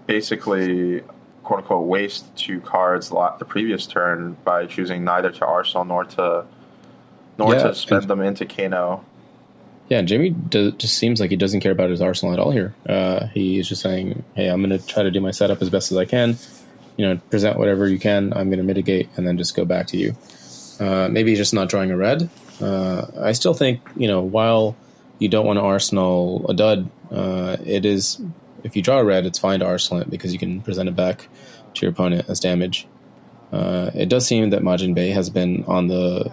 basically, quote-unquote, waste 2 cards the previous turn by choosing neither to Arsenal nor to spend them into Kano. Yeah, Jimmy just seems like he doesn't care about his arsenal at all here. He's just saying, hey, I'm going to try to do my setup as best as I can. Present whatever you can. I'm going to mitigate and then just go back to you. Maybe he's just not drawing a red. I still think, while you don't want to arsenal a dud, it is, if you draw a red, it's fine to arsenal it because you can present it back to your opponent as damage. It does seem that Majin Bey has been on the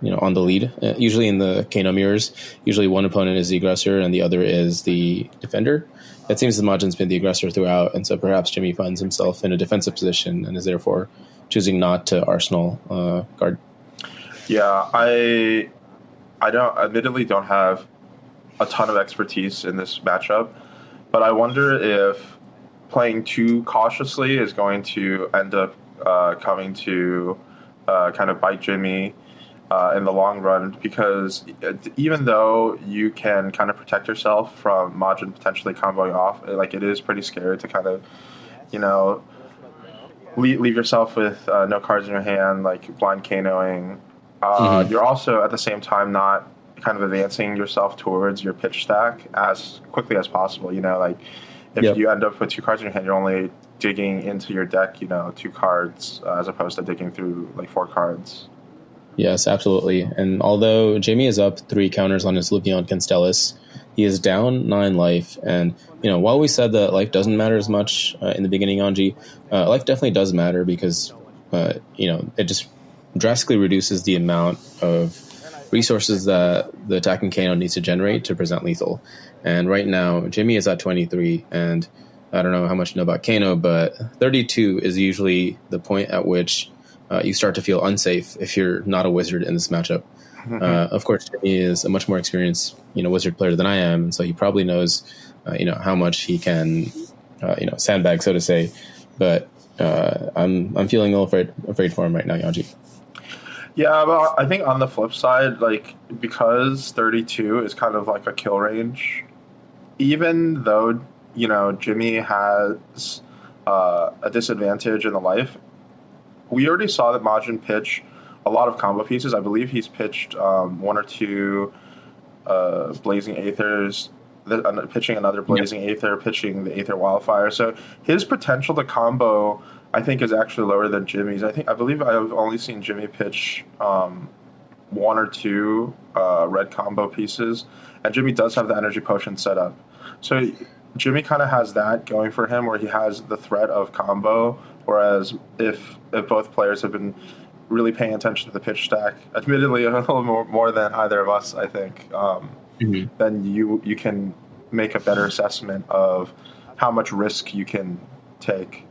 lead. Usually in the Kano mirrors, usually one opponent is the aggressor and the other is the defender. It seems that Majin's been the aggressor throughout, and so perhaps Jimmy finds himself in a defensive position and is therefore choosing not to arsenal guard. Yeah, I admittedly don't have a ton of expertise in this matchup, but I wonder if playing too cautiously is going to end up coming to kind of bite Jimmy in the long run, because even though you can kind of protect yourself from Majin potentially comboing off, it is pretty scary to kind of, leave yourself with no cards in your hand, like blind Kanoing. You're also at the same time not kind of advancing yourself towards your pitch stack as quickly as possible. If you end up with 2 cards in your hand, you're only digging into your deck, 2 cards as opposed to digging through 4 cards. Yes, absolutely. And although Jamie is up 3 counters on his Luvion Constellus, he is down 9 life. And, while we said that life doesn't matter as much in the beginning, Anji, life definitely does matter because, it just drastically reduces the amount of resources that the attacking Kano needs to generate to present lethal. And right now, Jimmy is at 23, and I don't know how much you know about Kano, but 32 is usually the point at which you start to feel unsafe if you're not a wizard in this matchup. Of course, Jimmy is a much more experienced, wizard player than I am, and so he probably knows, how much he can, sandbag, so to say. But I'm feeling a little afraid for him right now, Yanji. Yeah, but I think on the flip side, because 32 is kind of like a kill range, even though, Jimmy has a disadvantage in the life, we already saw that Majin pitch a lot of combo pieces. I believe he's pitched 1 or 2 Blazing Aethers, pitching another Blazing Aether, pitching the Aether Wildfire. So his potential to combo, I think, is actually lower than Jimmy's. I believe I've only seen Jimmy pitch 1 or 2 red combo pieces, and Jimmy does have the Energy Potion set up. So Jimmy kind of has that going for him, where he has the threat of combo, whereas if both players have been really paying attention to the pitch stack, admittedly a little more than either of us, I think, then you can make a better assessment of how much risk you can take.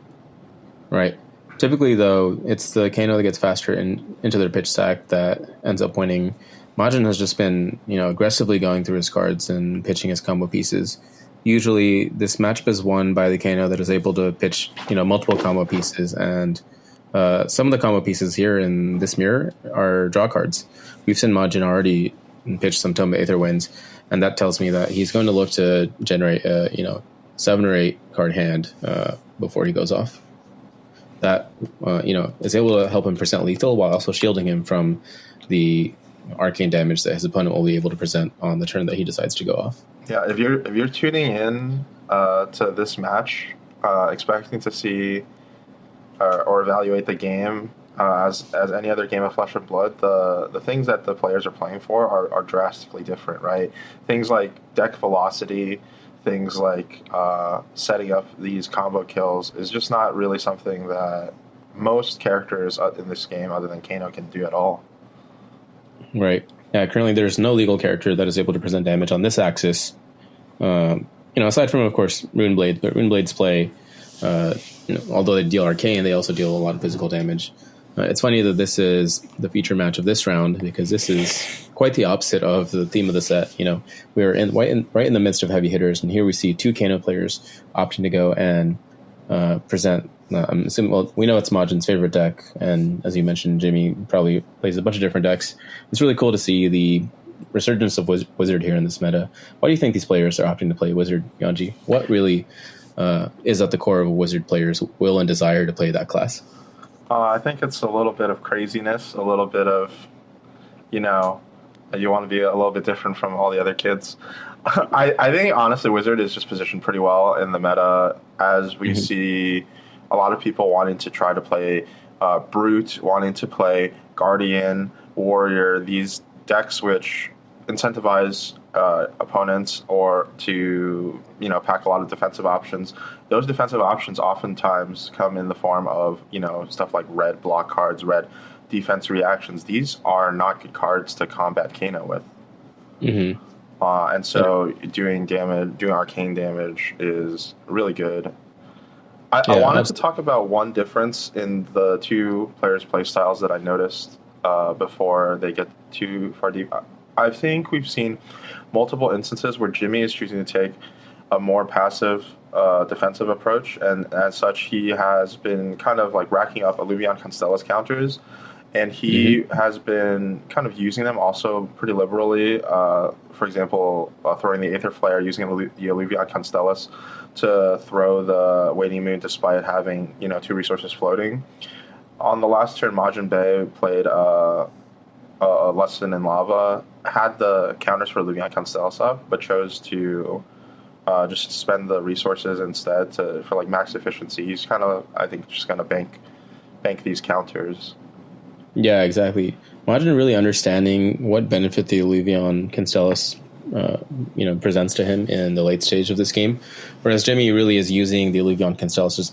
Right. Typically, though, it's the Kano that gets faster into their pitch stack that ends up winning. Majin has just been, aggressively going through his cards and pitching his combo pieces. Usually, this matchup is won by the Kano that is able to pitch, multiple combo pieces, and some of the combo pieces here in this mirror are draw cards. We've seen Majin already pitch some Tomba Aether Winds, and that tells me that he's going to look to generate a, 7 or 8 card hand before he goes off. That, is able to help him present lethal while also shielding him from the arcane damage that his opponent will be able to present on the turn that he decides to go off. Yeah, if you're tuning in to this match, expecting to see or evaluate the game as any other game of Flesh and Blood, the things that the players are playing for are drastically different, right? Things like deck velocity, things like setting up these combo kills is just not really something that most characters in this game, other than Kano, can do at all. Right. Yeah, currently there's no legal character that is able to present damage on this axis. aside from, of course, Runeblade, but Runeblades play, although they deal arcane, they also deal a lot of physical damage. It's funny that this is the feature match of this round, because this is quite the opposite of the theme of the set. We are right in the midst of heavy hitters, and here we see two Kano players opting to go and present. I'm assuming, well, we know it's Majin's favorite deck, and as you mentioned, Jimmy probably plays a bunch of different decks. It's really cool to see the resurgence of Wizard here in this meta. Why do you think these players are opting to play Wizard, Yanji? What really is at the core of a Wizard player's will and desire to play that class? I think it's a little bit of craziness, a little bit of, you want to be a little bit different from all the other kids. I think, honestly, Wizard is just positioned pretty well in the meta, as we see a lot of people wanting to try to play Brute, wanting to play Guardian, Warrior, these decks which incentivize opponents or to pack a lot of defensive options. Those defensive options oftentimes come in the form of stuff like red block cards, red defense reactions. These are not good cards to combat Kano with. And so doing arcane damage is really good. I wanted to talk about one difference in the two players' playstyles that I noticed before they get too far deep. I think we've seen multiple instances where Jimmy is choosing to take a more passive defensive approach, and as such, he has been kind of like racking up Alluvion Constellas counters, and he has been kind of using them also pretty liberally. For example, throwing the Aether Flare, using the Alluvion Constellas to throw the Waning Moon despite having 2 resources floating. On the last turn, Majin Bay played a Lesson in Lava, had the counters for Alluvion Constellas up, but chose to just spend the resources instead for like max efficiency. He's kind of, I think, just going to bank these counters. Yeah, exactly. Majin really understanding what benefit the Alluvion Constellas presents to him in the late stage of this game, whereas Jimmy really is using the Alluvion Constellas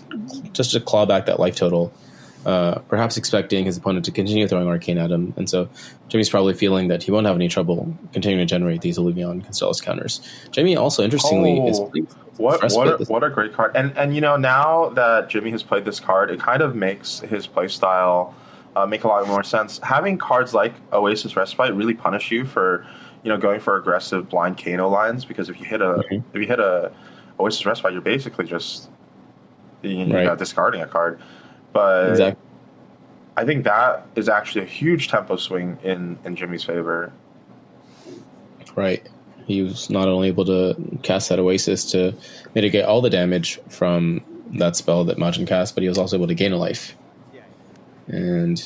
just to claw back that life total, perhaps expecting his opponent to continue throwing arcane at him, and so Jimmy's probably feeling that he won't have any trouble continuing to generate these Alluvion Constellas counters. Jimmy also, interestingly, is what a great card, and now that Jimmy has played this card, it kind of makes his playstyle make a lot more sense. Having cards like Oasis Respite really punish you for going for aggressive blind Kano lines, because if you hit a Oasis Respite, you're basically just discarding a card. But exactly. I think that is actually a huge tempo swing in Jimmy's favor. Right. He was not only able to cast that Oasis to mitigate all the damage from that spell that Majin cast, but he was also able to gain a life. And,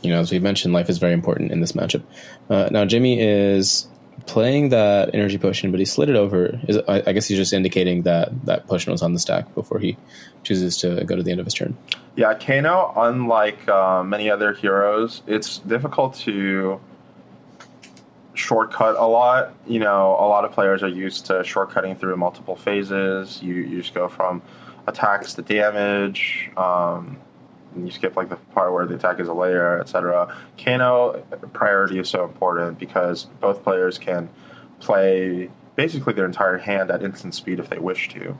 as we mentioned, life is very important in this matchup. Now, Jimmy is playing that energy potion, but he slid it over. I guess he's just indicating that potion was on the stack before he chooses to go to the end of his turn. Yeah, Kano, unlike many other heroes, it's difficult to shortcut a lot. A lot of players are used to shortcutting through multiple phases. You just go from attacks to damage. You skip like the part where the attack is a layer, etc. Kano priority is so important because both players can play basically their entire hand at instant speed if they wish to.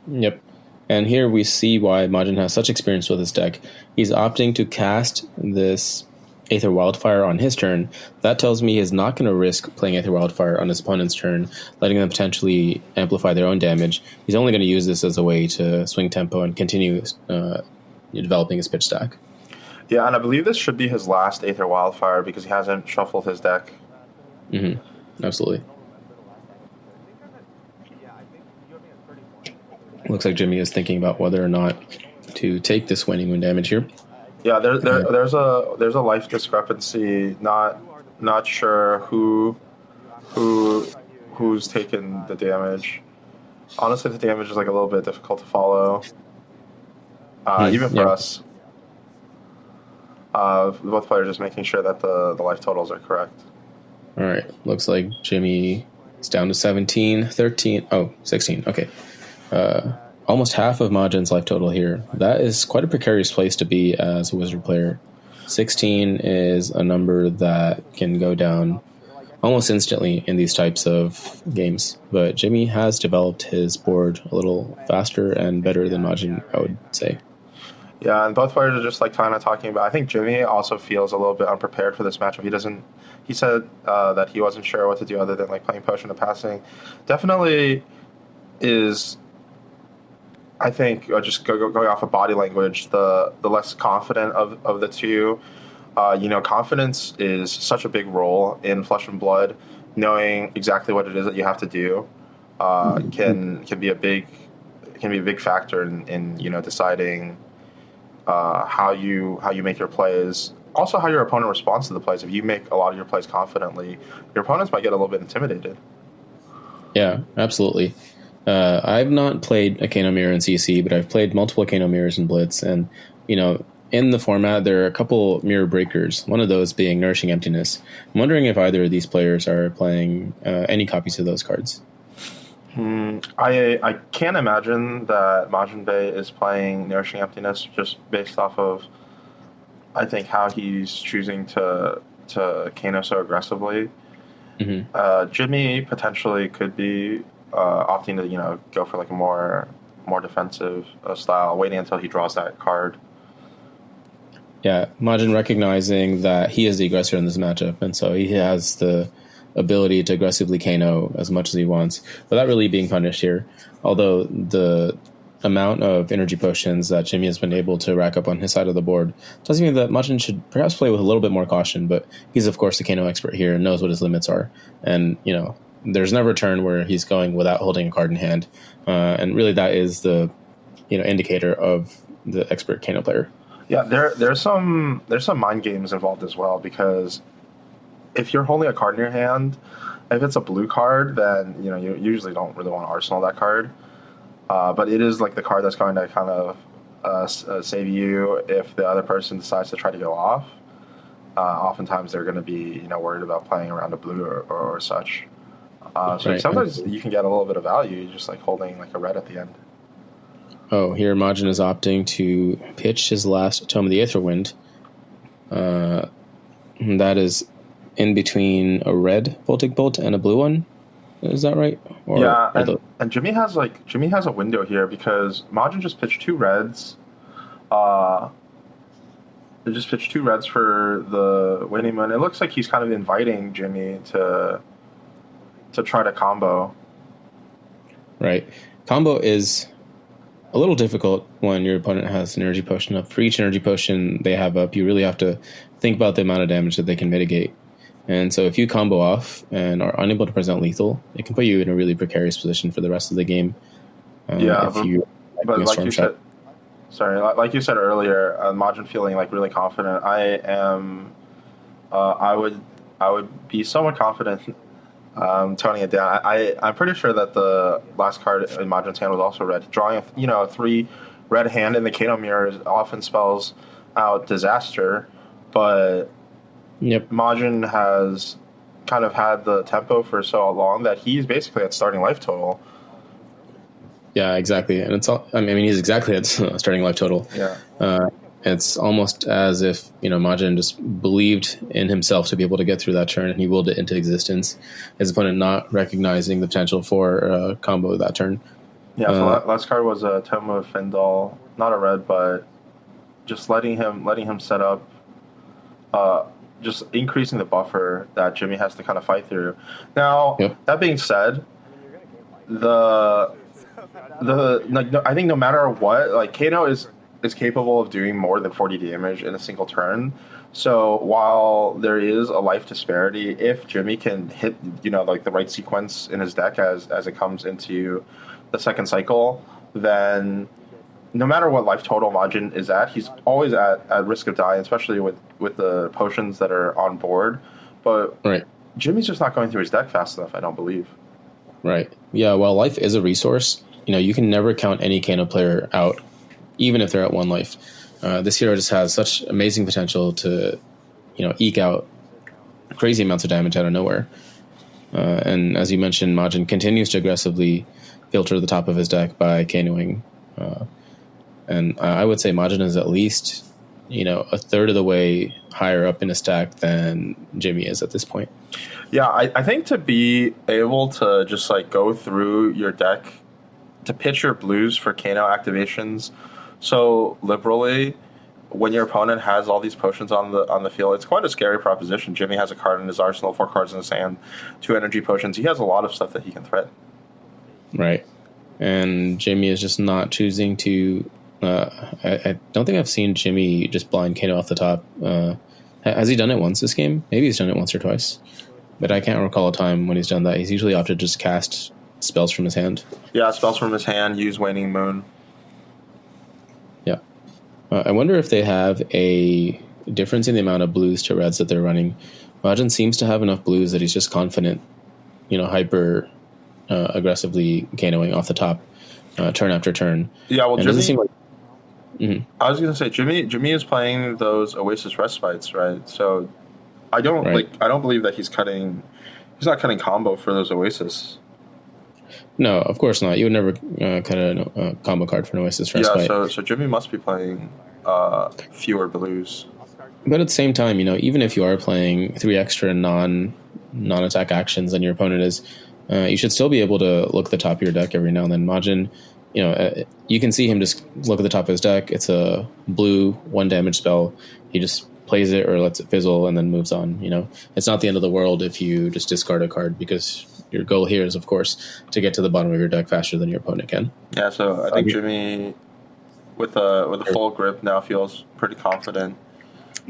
Yep. And here we see why Majin has such experience with his deck. He's opting to cast this Aether Wildfire on his turn. That tells me he's not going to risk playing Aether Wildfire on his opponent's turn, letting them potentially amplify their own damage. He's only going to use this as a way to swing tempo and continue developing his pitch stack. Yeah, and I believe this should be his last Aether Wildfire because he hasn't shuffled his deck. Absolutely. Looks like Jimmy is thinking about whether or not to take this Waning Moon damage here. Yeah, there's a life discrepancy. Not sure who's taken the damage. Honestly, the damage is like a little bit difficult to follow. Even for us. Both players just making sure that the life totals are correct. All right. Looks like Jimmy is down to 17, 13. Oh, 16. Okay. Almost half of Majin's life total here. That is quite a precarious place to be as a Wizard player. 16 is a number that can go down almost instantly in these types of games. But Jimmy has developed his board a little faster and better than Majin, I would say. Yeah, and both players are just like kind of talking about. I think Jimmy also feels a little bit unprepared for this matchup. He said that he wasn't sure what to do other than like playing potion and passing. Definitely is. I think just going off of body language, the less confident of the two. Confidence is such a big role in Flesh and Blood. Knowing exactly what it is that you have to do can be a big factor in deciding how you make your plays. Also, how your opponent responds to the plays. If you make a lot of your plays confidently, your opponents might get a little bit intimidated. Yeah, absolutely. I've not played a Kano mirror in CC, but I've played multiple Kano mirrors in Blitz, and in the format, there are a couple mirror breakers, one of those being Nourishing Emptiness. I'm wondering if either of these players are playing any copies of those cards. I can't imagine that Majin Bey is playing Nourishing Emptiness just based off of, I think, how he's choosing to Kano so aggressively. Mm-hmm. Jimmy potentially could be opting to go for like a more defensive style, waiting until he draws that card. Yeah, Majin recognizing that he is the aggressor in this matchup, and so he has the ability to aggressively Kano as much as he wants, without really being punished here. Although the amount of energy potions that Jimmy has been able to rack up on his side of the board tells me that Majin should perhaps play with a little bit more caution, but he's of course the Kano expert here and knows what his limits are. And, there's never a turn where he's going without holding a card in hand. And really that is the, indicator of the expert Kano player. Yeah, there's some mind games involved as well, because if you're holding a card in your hand, if it's a blue card, then you usually don't really want to arsenal that card. But it is like the card that's going to kind of save you if the other person decides to try to go off. Oftentimes they're going to be worried about playing around a blue or such. So right. Sometimes you can get a little bit of value just like holding like a red at the end. Oh, here Majin is opting to pitch his last Tome of the Aetherwind. That is in between a red Voltic Bolt and a blue one. Is that right? And Jimmy has a window here because Majin just pitched two reds. They just pitched two reds for the Waning Moon. It looks like he's kind of inviting Jimmy to try to combo. Right. Combo is a little difficult when your opponent has an energy potion up. For each energy potion they have up, you really have to think about the amount of damage that they can mitigate. And so if you combo off and are unable to present lethal, it can put you in a really precarious position for the rest of the game. But like you said, like you said earlier, Majin feeling like really confident. I would be somewhat confident toning it down. I'm pretty sure that the last card in Majin's hand was also red. Drawing a 3 red hand in the Kano mirror often spells out disaster, but yep. Majin has kind of had the tempo for so long that he's basically at starting life total. Yeah, exactly. And he's exactly at starting life total. Yeah. It's almost as if, Majin just believed in himself to be able to get through that turn, and he willed it into existence. His opponent not recognizing the potential for a combo that turn. Yeah, so last card was a Tome of Findal. Not a red, but just letting him set up, just increasing the buffer that Jimmy has to kind of fight through. Now, That being said, I think no matter what, like Kano is capable of doing more than 40 damage in a single turn. So while there is a life disparity, if Jimmy can hit, like the right sequence in his deck as it comes into the second cycle, then no matter what life total Majin is at, he's always at risk of dying, especially with the potions that are on board. But right. Jimmy's just not going through his deck fast enough, I don't believe. Right. Yeah, while life is a resource, you can never count any Kano player out, even if they're at 1 life. This hero just has such amazing potential to, eke out crazy amounts of damage out of nowhere. And as you mentioned, Majin continues to aggressively filter the top of his deck by Kanoing. And I would say Majin is at least a third of the way higher up in a stack than Jimmy is at this point. Yeah, I think to be able to just like go through your deck to pitch your blues for Kano activations so liberally when your opponent has all these potions on the field, it's quite a scary proposition. Jimmy has a card in his arsenal, 4 cards in his hand, 2 energy potions. He has a lot of stuff that he can threaten. Right. And Jimmy is just not choosing to... I don't think I've seen Jimmy just blind Kano off the top. Has he done it once this game? Maybe he's done it once or twice. But I can't recall a time when he's done that. He's usually opted to just cast spells from his hand. Yeah, spells from his hand, use Waning Moon. Yeah. I wonder if they have a difference in the amount of blues to reds that they're running. Majin seems to have enough blues that he's just confident, hyper aggressively Kanoing off the top turn after turn. Yeah, well, and Jimmy... seem like, I was going to say, Jimmy is playing those Oasis Respites, right? So I don't believe that he's not cutting combo for those Oasis. No, of course not. You would never cut a combo card for an Oasis Respite. Yeah, so Jimmy must be playing fewer blues. But at the same time, even if you are playing 3 extra non-attack actions than your opponent is, you should still be able to look at the top of your deck every now and then. Majin, you can see him just look at the top of his deck. It's a blue 1 damage spell. He just plays it or lets it fizzle and then moves on. It's not the end of the world if you just discard a card, because your goal here is, of course, to get to the bottom of your deck faster than your opponent can. Yeah, so I think Jimmy, with a full grip now, feels pretty confident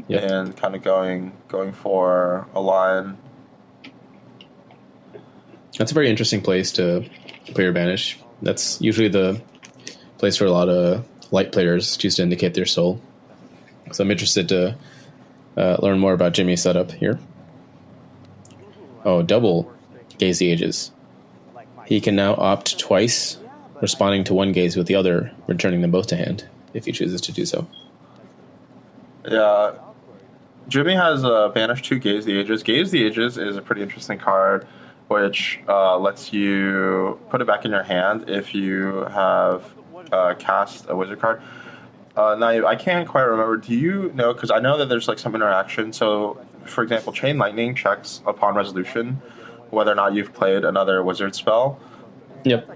and kind of going for a line. That's a very interesting place to play your banish. That's usually the place where a lot of light players choose to indicate their soul. So I'm interested to learn more about Jimmy's setup here. Oh, double Gaze the Ages. He can now opt twice, responding to one gaze with the other, returning them both to hand, if he chooses to do so. Yeah. Jimmy has banished 2 Gaze the Ages. Gaze the Ages is a pretty interesting card, which lets you put it back in your hand if you have cast a wizard card. Now, I can't quite remember. Do you know? Because I know that there's some interaction. So, for example, Chain Lightning checks upon resolution whether or not you've played another wizard spell. Yep.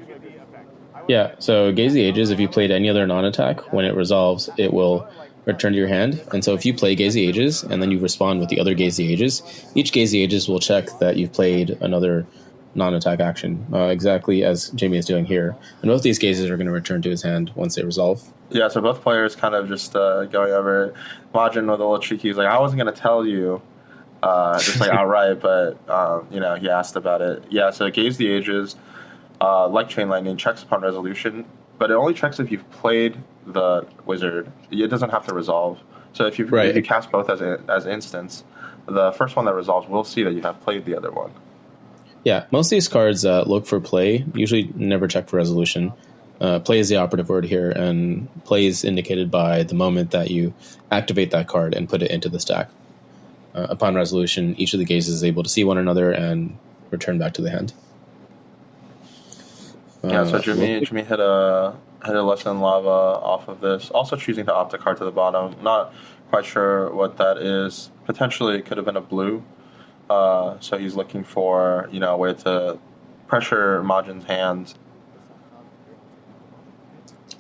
Yeah, so Gaze the Ages, if you played any other non-attack, when it resolves, it will return to your hand. And so if you play Gaze the Ages, and then you respond with the other Gaze the Ages, each Gaze the Ages will check that you've played another non-attack action, exactly as Jamie is doing here. And both these Gazes are going to return to his hand once they resolve. Yeah, so both players kind of just going over it. Majin with a little cheeky, he's like, I wasn't going to tell you, just outright, but, he asked about it. Yeah, so Gaze the Ages, like Chain Lightning, checks upon resolution, but it only checks if you've played the wizard. It doesn't have to resolve. So if you cast both as instants, the first one that resolves will see that you have played the other one. Yeah, most of these cards look for play, usually never check for resolution. Play is the operative word here, and play is indicated by the moment that you activate that card and put it into the stack. Upon resolution, each of the gazes is able to see one another and return back to the hand. So Jimmy hit a Lesson in Lava off of this. Also choosing to opt a card to the bottom. Not quite sure what that is. Potentially it could have been a blue. So he's looking for a way to pressure Majin's hands.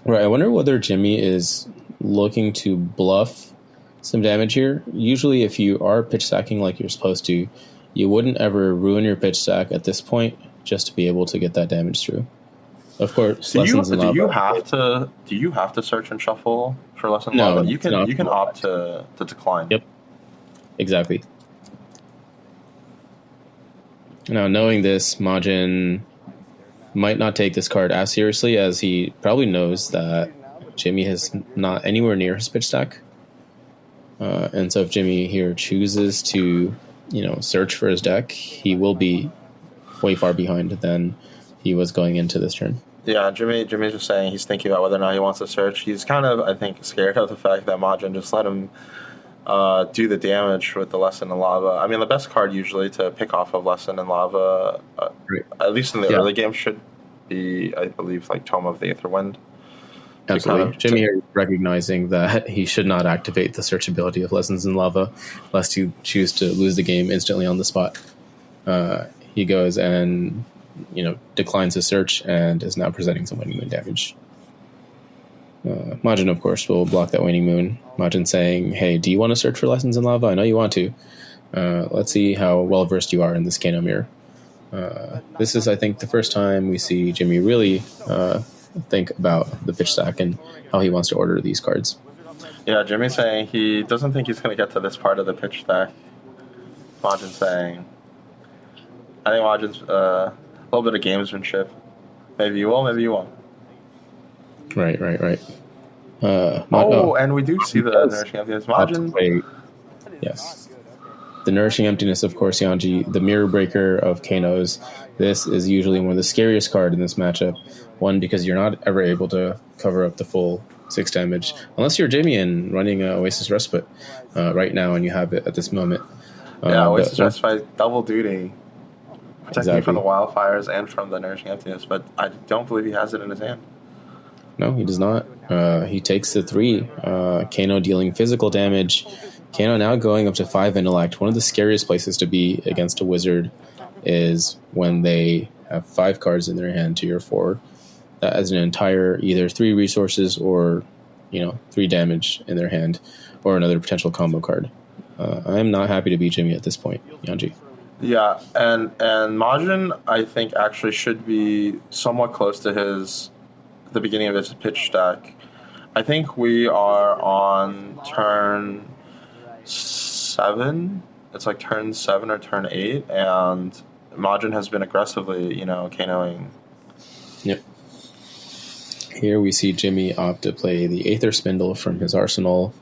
Right. I wonder whether Jimmy is looking to bluff some damage here. Usually, if you are pitch stacking like you're supposed to, you wouldn't ever ruin your pitch stack at this point just to be able to get that damage through. Of course, do you have to search and shuffle for Lesson in Lava? You can opt to decline. Yep. Exactly. Now, knowing this, Majin might not take this card as seriously, as he probably knows that Jimmy is not anywhere near his pitch stack. And so if Jimmy here chooses to, search for his deck, he will be way far behind than he was going into this turn. Yeah, Jimmy's just saying he's thinking about whether or not he wants to search. He's kind of, I think, scared of the fact that Majin just let him do the damage with the Lesson in Lava. I mean, the best card usually to pick off of Lesson in Lava, at least in the early game, should be, I believe, Tome of the Aetherwind. Absolutely. Jimmy here recognizing that he should not activate the search ability of Lessons in Lava, lest you choose to lose the game instantly on the spot. He goes and declines his search and is now presenting some Waning Moon damage. Majin, of course, will block that Waning Moon. Majin saying, hey, do you want to search for Lessons in Lava? I know you want to. Let's see how well-versed you are in this Kano mirror. This is, I think, the first time we see Jimmy really think about the pitch stack and how he wants to order these cards. Yeah, Jimmy's saying he doesn't think he's going to get to this part of the pitch stack. Majin's saying, I think Majin's a little bit of gamesmanship. Maybe you will, maybe you won't. Right. And we do see the Nourishing Emptiness. Majin. Yes. The Nourishing Emptiness, of course, Yanji, the mirror breaker of Kano's. This is usually one of the scariest cards in this matchup. One, because you're not ever able to cover up the full 6 damage, unless you're Jimmy and running Oasis Respite right now, and you have it at this moment. Oasis Respite, double duty. Protecting from the wildfires and from the Nourishing Emptiness, but I don't believe he has it in his hand. No, he does not. He takes the 3. Kano dealing physical damage. Kano now going up to 5 intellect. One of the scariest places to be against a wizard is when they have 5 cards in their hand to your 4. That has an entire either 3 resources or 3 damage in their hand, or another potential combo card. I am not happy to beat Jimmy at this point, Yanji. Yeah, and Majin, I think, actually should be somewhat close to the beginning of his pitch stack. I think we are on turn 7. It's like turn 7 or turn 8, and Majin has been aggressively, Kanoing. Yep. Here we see Jimmy opt to play the Aether Spindle from his arsenal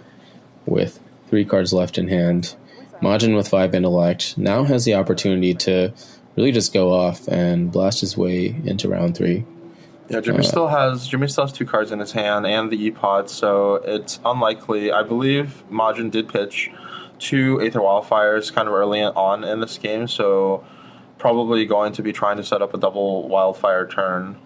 with 3 cards left in hand. Majin with 5 intellect now has the opportunity to really just go off and blast his way into round 3. Yeah, Jimmy still has 2 cards in his hand and the E-Pod, so it's unlikely. I believe Majin did pitch 2 Aether Wildfires kind of early on in this game, so probably going to be trying to set up a double Wildfire turn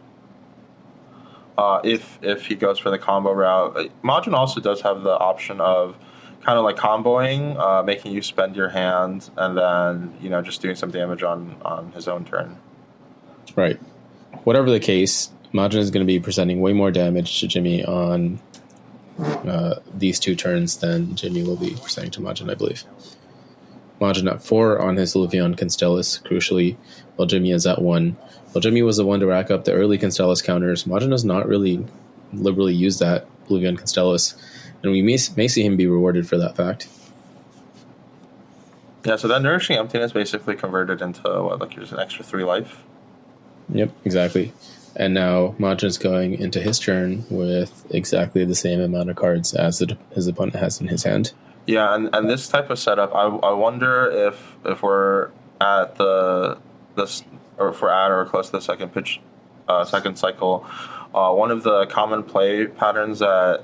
if he goes for the combo route. Majin also does have the option of kind of like comboing, making you spend your hand, and then, just doing some damage on his own turn. Right. Whatever the case, Majin is going to be presenting way more damage to Jimmy on these 2 turns than Jimmy will be presenting to Majin, I believe. Majin at 4 on his Luvion Constellus, crucially, while Jimmy is at 1. While Jimmy was the one to rack up the early Constellus counters, Majin does not really liberally use that Luvion Constellus, and we may see him be rewarded for that fact. Yeah, so that Nourishing Emptiness basically converted into, there's an extra 3 life? Yep, exactly. And now Majin's going into his turn with exactly the same amount of cards as his opponent has in his hand. Yeah, and this type of setup, I wonder if we're at or if we're at or close to the second pitch, second cycle. One of the common play patterns that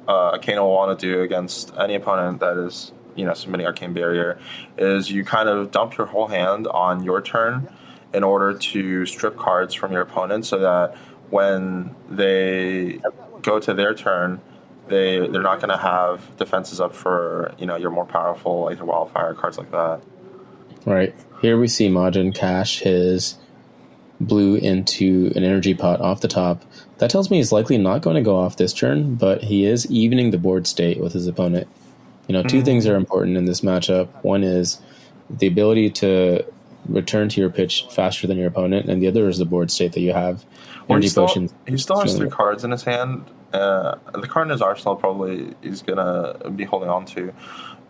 Kano will want to do against any opponent that is, submitting Arcane Barrier is you kind of dump your whole hand on your turn in order to strip cards from your opponent, so that when they go to their turn, they're not going to have defenses up for your more powerful like the Wildfire cards like that. Right. Here we see Majin cash his blue into an energy pot off the top. That tells me he's likely not going to go off this turn, but he is evening the board state with his opponent. 2 things are important in this matchup. One is the ability to return to your pitch faster than your opponent, and the other is the board state that you have. He still has 3 cards in his hand. The card in his arsenal probably he's going to be holding on to,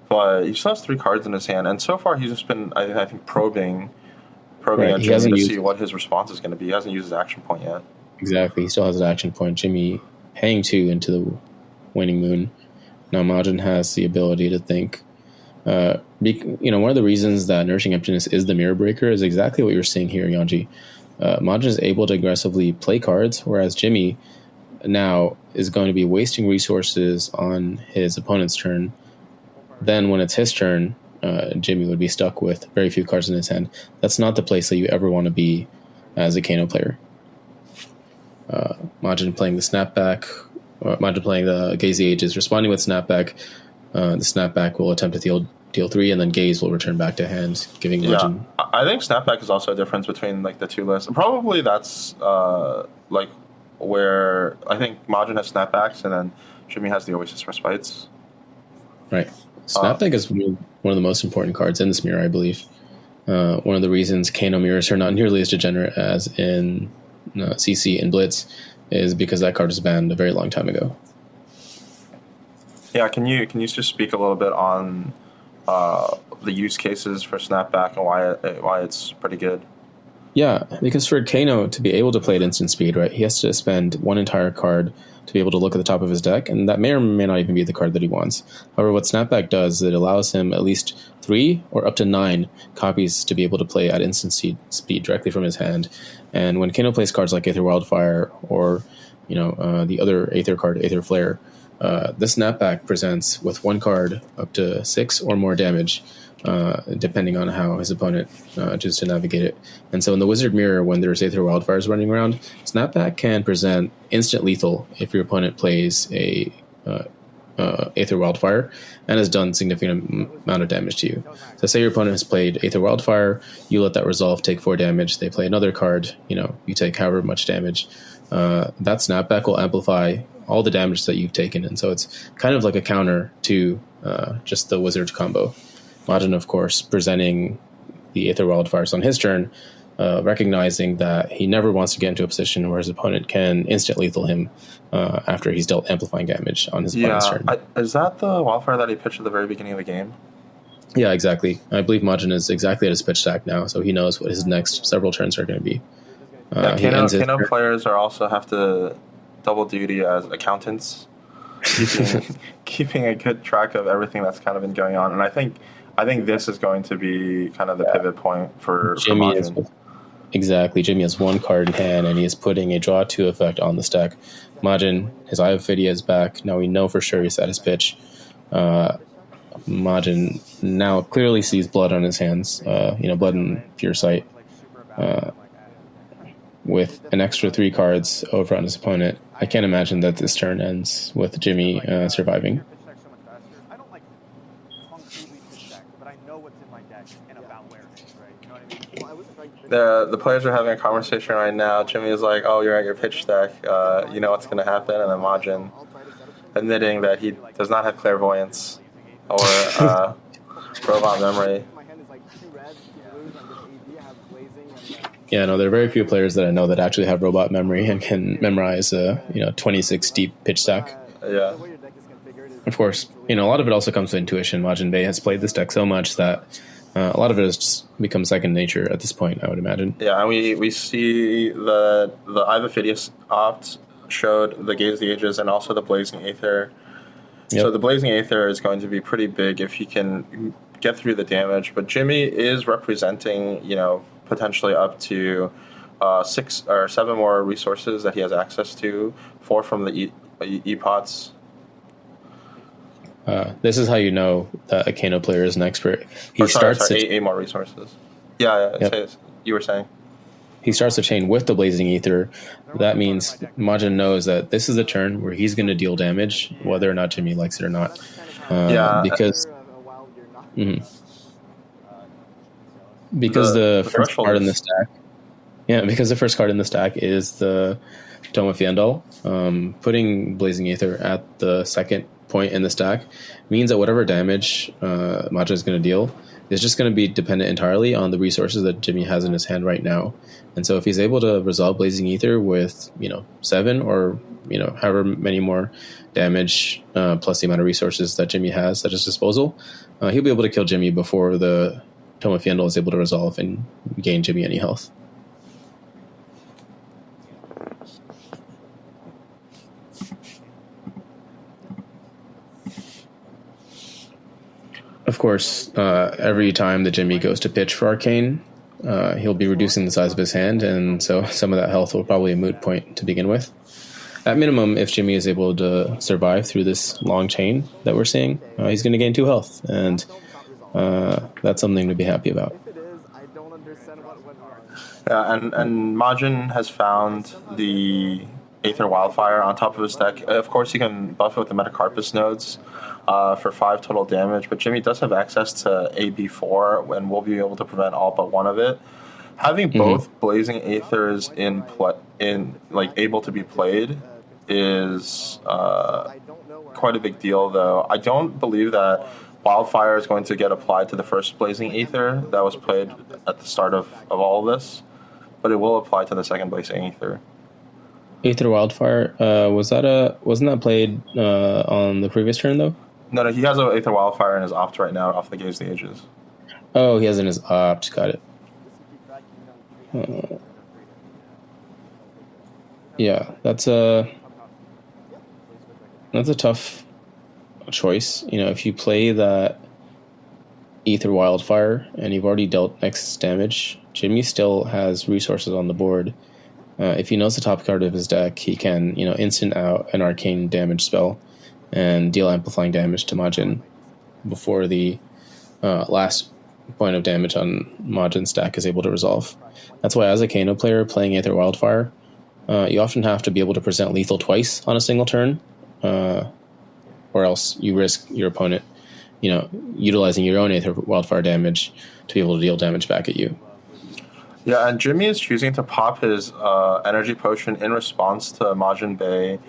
but he still has 3 cards in his hand, and so far he's just been, I think, probing at Jimmy to see what his response is going to be. He hasn't used his action point yet. Exactly, he still has an action point. Jimmy paying 2 into the Waning Moon. Now Majin has the ability to think. One of the reasons that Nourishing Emptiness is the mirror breaker is exactly what you're seeing here, Yanji. Majin is able to aggressively play cards, whereas Jimmy now is going to be wasting resources on his opponent's turn. Then when it's his turn, Jimmy would be stuck with very few cards in his hand. That's not the place that you ever want to be as a Kano player. Majin playing the snapback Majin playing the Gaze the Ages, responding with Snapback. The Snapback will attempt to deal 3, and then Gaze will return back to hand, giving Majin. Yeah, I think Snapback is also a difference between like the two lists. And probably that's like where I think Majin has Snapbacks, and then Jimmy has the Oasis Respites. Right. Snapback is one of the most important cards in this mirror, I believe. One of the reasons Kano mirrors are not nearly as degenerate as in CC and Blitz is because that card was banned a very long time ago. Yeah, can you just speak a little bit on the use cases for Snapback and why it's pretty good? Yeah, because for Kano to be able to play at instant speed, right, he has to spend one entire card to be able to look at the top of his deck, and that may or may not even be the card that he wants. However, what Snapback does is it allows him at least 3 or up to 9 copies to be able to play at instant speed directly from his hand. And when Kano plays cards like Aether Wildfire or the other Aether card, Aether Flare, this Snapback presents with one card up to 6 or more damage, depending on how his opponent chooses to navigate it. And so in the Wizard Mirror, when there's Aether Wildfires running around, Snapback can present instant lethal if your opponent plays a Aether Wildfire and has done significant amount of damage to you. So say your opponent has played Aether Wildfire, you let that resolve, take 4 damage, they play another card, you take however much damage. That Snapback will amplify all the damage that you've taken, and so it's kind of like a counter to just the Wizard combo. Majin, of course, presenting the Aether Wildfires on his turn, recognizing that he never wants to get into a position where his opponent can instant lethal him after he's dealt amplifying damage on his opponent's turn. Is that the Wildfire that he pitched at the very beginning of the game? Yeah, exactly. I believe Majin is exactly at his pitch stack now, so he knows what his next several turns are going to be. Kano players also have to double duty as accountants, keeping a good track of everything that's kind of been going on. And I think this is going to be kind of the pivot point for Jimmy. Majin. Jimmy has one card in hand, and he is putting a draw 2 effect on the stack. Majin, his Eye of Phidia is back. Now we know for sure he's at his pitch. Majin now clearly sees blood on his hands, blood in pure sight. With an extra 3 cards over on his opponent, I can't imagine that this turn ends with Jimmy surviving. The players are having a conversation right now. Jimmy is like, "Oh, you're at your pitch stack. You know what's going to happen." And then Majin admitting that he does not have clairvoyance or robot memory. Yeah, no, there are very few players that I know that actually have robot memory and can memorize a 26 deep pitch stack. Yeah. Of course, a lot of it also comes to intuition. Majin Bey has played this deck so much that a lot of it has just become second nature at this point, I would imagine. Yeah, and we see the Eye of Phidia opt showed the Gaze the Ages and also the Blazing Aether. Yep. So the Blazing Aether is going to be pretty big if he can get through the damage. But Jimmy is representing, potentially up to 6 or 7 more resources that he has access to, 4 from the E-Pots. This is how you know that a Kano player is an expert. Sorry, 8 more resources. Yeah, yep. You were saying. He starts the chain with the Blazing Aether. That means Majin knows that this is a turn where he's going to deal damage, whether or not Jimmy likes it or not. Because the first card in the stack. Yeah, because the first card in the stack is the Tome of Fyendal. Putting Blazing Aether at the second point in the stack means that whatever damage Majin is going to deal is just going to be dependent entirely on the resources that Jimmy has in his hand right now. And so if he's able to resolve Blazing Aether with 7 or however many more damage plus the amount of resources that Jimmy has at his disposal, he'll be able to kill Jimmy before the Tome of Fyendal is able to resolve and gain Jimmy any health. Of course, every time that Jimmy goes to pitch for Arcane, he'll be reducing the size of his hand, and so some of that health will probably be a moot point to begin with. At minimum, if Jimmy is able to survive through this long chain that we're seeing, he's going to gain 2 health, and that's something to be happy about. Yeah, and Majin has found the Aether Wildfire on top of his deck. Of course, he can buff it with the Metacarpus nodes for 5 total damage, but Jimmy does have access to AB4 and will be able to prevent all but one of it. Having both Blazing Aethers able to be played is quite a big deal, though. I don't believe that Wildfire is going to get applied to the first Blazing Aether that was played at the start of all of this, but it will apply to the second Blazing Aether. Aether Wildfire, wasn't that played on the previous turn, though? No, he has an Aether Wildfire in his opt right now off the Gaze the Ages. Oh, he has it in his opt. Got it. Yeah, that's a tough choice. If you play that Aether Wildfire and you've already dealt Nexus damage, Jimmy still has resources on the board. If he knows the top card of his deck, he can instant out an arcane damage spell and deal amplifying damage to Majin before the last point of damage on Majin's stack is able to resolve. That's why, as a Kano player playing Aether Wildfire, you often have to be able to present lethal twice on a single turn, or else you risk your opponent, utilizing your own Aether Wildfire damage to be able to deal damage back at you. Yeah, and Jimmy is choosing to pop his energy potion in response to Majin Bey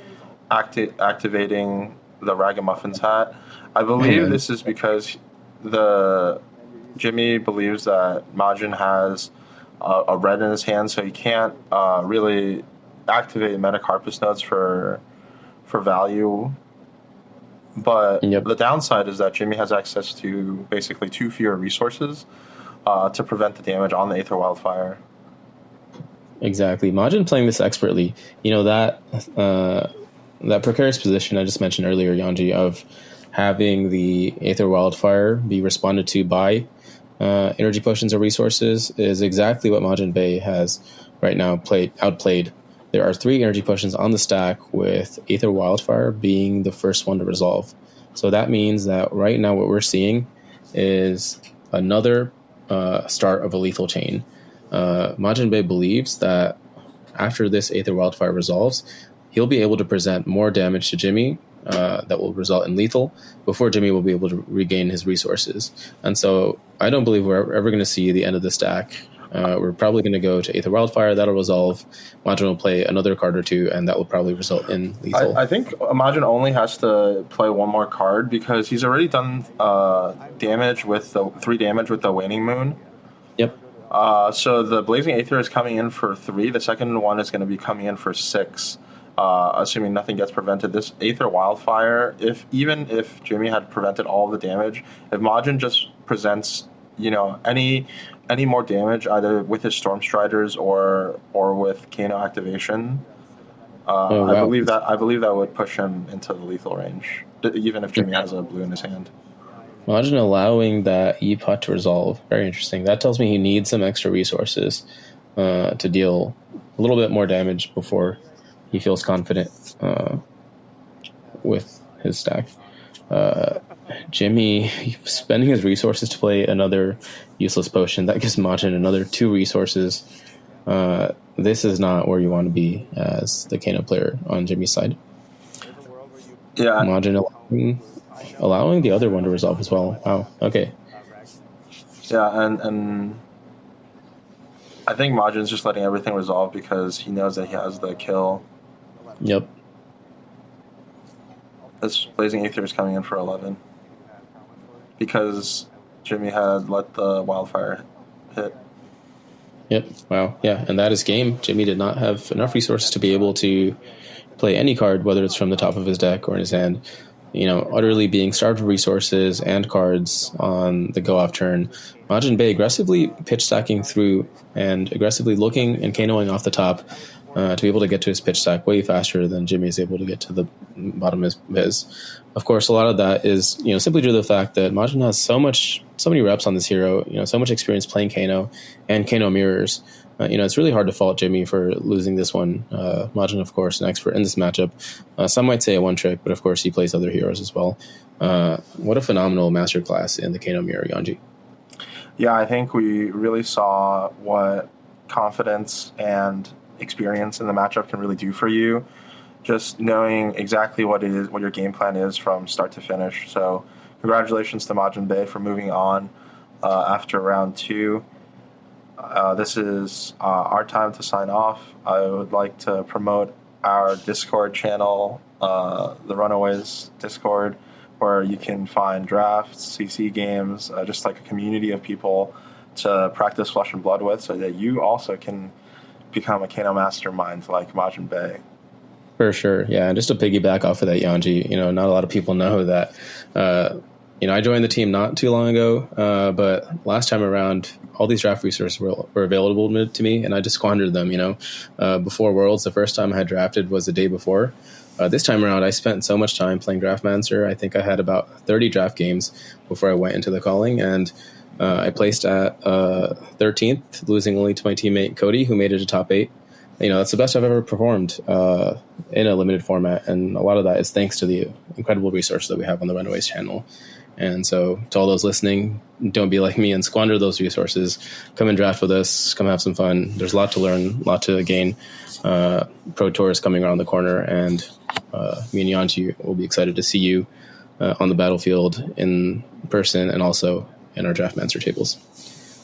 activating the Ragamuffins hat. I believe this is because Jimmy believes that Majin has a red in his hand, so he can't really activate Metacarpus nodes for value. But the downside is that Jimmy has access to basically 2 fewer resources to prevent the damage on the Aether Wildfire. Exactly. Majin playing this expertly, that precarious position I just mentioned earlier, Yanji, of having the Aether Wildfire be responded to by energy potions or resources is exactly what Majin Bey has right now outplayed. There are 3 energy potions on the stack, with Aether Wildfire being the first one to resolve. So that means that right now what we're seeing is another start of a lethal chain. Majin Bey believes that after this Aether Wildfire resolves, he'll be able to present more damage to Jimmy that will result in lethal before Jimmy will be able to regain his resources. And so I don't believe we're ever going to see the end of the stack. We're probably going to go to Aether Wildfire. That'll resolve. Majin will play another card or 2, and that will probably result in lethal. I think Majin only has to play one more card because he's already done damage with the 3 damage with the Waning Moon. Yep. So the Blazing Aether is coming in for 3. The second one is going to be coming in for 6. Assuming nothing gets prevented. This Aether Wildfire, even if Jimmy had prevented all the damage, if Majin just presents, any more damage either with his Storm Striders or with Kano activation, I believe that would push him into the lethal range, even if Jimmy has a blue in his hand. Majin allowing that E-Pot to resolve. Very interesting. That tells me he needs some extra resources to deal a little bit more damage before he feels confident with his stack. Jimmy spending his resources to play another useless potion. That gives Majin another 2 resources. This is not where you want to be as the Kano player on Jimmy's side. Yeah. Majin allowing the other one to resolve as well. Wow. Okay. Yeah, and I think Majin's just letting everything resolve because he knows that he has the kill. Yep. This Blazing Aether is coming in for 11 because Jimmy had let the Wildfire hit. Yep. Wow. Yeah, and that is game. Jimmy did not have enough resources to be able to play any card, whether it's from the top of his deck or in his hand. Utterly being starved of resources and cards on the go-off turn. Majin Bey aggressively pitch stacking through and aggressively looking and Kanoing off the top to be able to get to his pitch stack way faster than Jimmy is able to get to the bottom of his. Of course, a lot of that is simply due to the fact that Majin has so many reps on this hero, so much experience playing Kano and Kano mirrors. It's really hard to fault Jimmy for losing this one. Majin, of course, an expert in this matchup. Some might say a one trick, but of course he plays other heroes as well. What a phenomenal masterclass in the Kano mirror, Yanji. Yeah, I think we really saw what confidence and experience in the matchup can really do for you. just knowing exactly what it is, what your game plan is from start to finish. So congratulations to Majin Bay for moving on after round 2. This is our time to sign off. I would like to promote our Discord channel, the Runaways Discord, where you can find drafts, CC games, just like a community of people to practice Flesh and Blood with, so that you also can become a Kano mastermind like Majin Bay. For sure, yeah. And just to piggyback off of that, Yanji, not a lot of people know that, I joined the team not too long ago, but last time around, all these draft resources were available to me, and I just squandered them, Before Worlds, the first time I had drafted was the day before. This time around, I spent so much time playing Draftmancer. I think I had about 30 draft games before I went into the calling, and I placed at 13th, losing only to my teammate Cody, who made it to top 8. That's the best I've ever performed in a limited format, and a lot of that is thanks to the incredible resources that we have on the Runaways channel. And so to all those listening, don't be like me and squander those resources. Come and draft with us. Come have some fun. There's a lot to learn, a lot to gain. Pro Tour is coming around the corner, and me and Yanji will be excited to see you on the battlefield in person and also in our Draftmancer tables.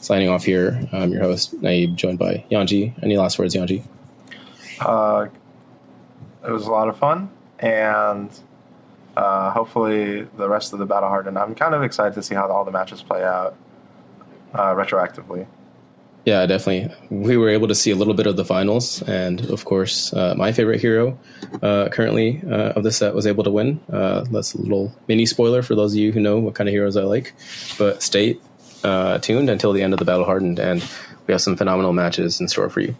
Signing off here, I'm your host, Naib, joined by Yanji. Any last words, Yanji? It was a lot of fun, and hopefully the rest of the Battle Hardened. I'm kind of excited to see how all the matches play out retroactively. Yeah, definitely. We were able to see a little bit of the finals, and of course, my favorite hero currently of the set was able to win. That's a little mini spoiler for those of you who know what kind of heroes I like. But stay tuned until the end of the Battle Hardened, and we have some phenomenal matches in store for you.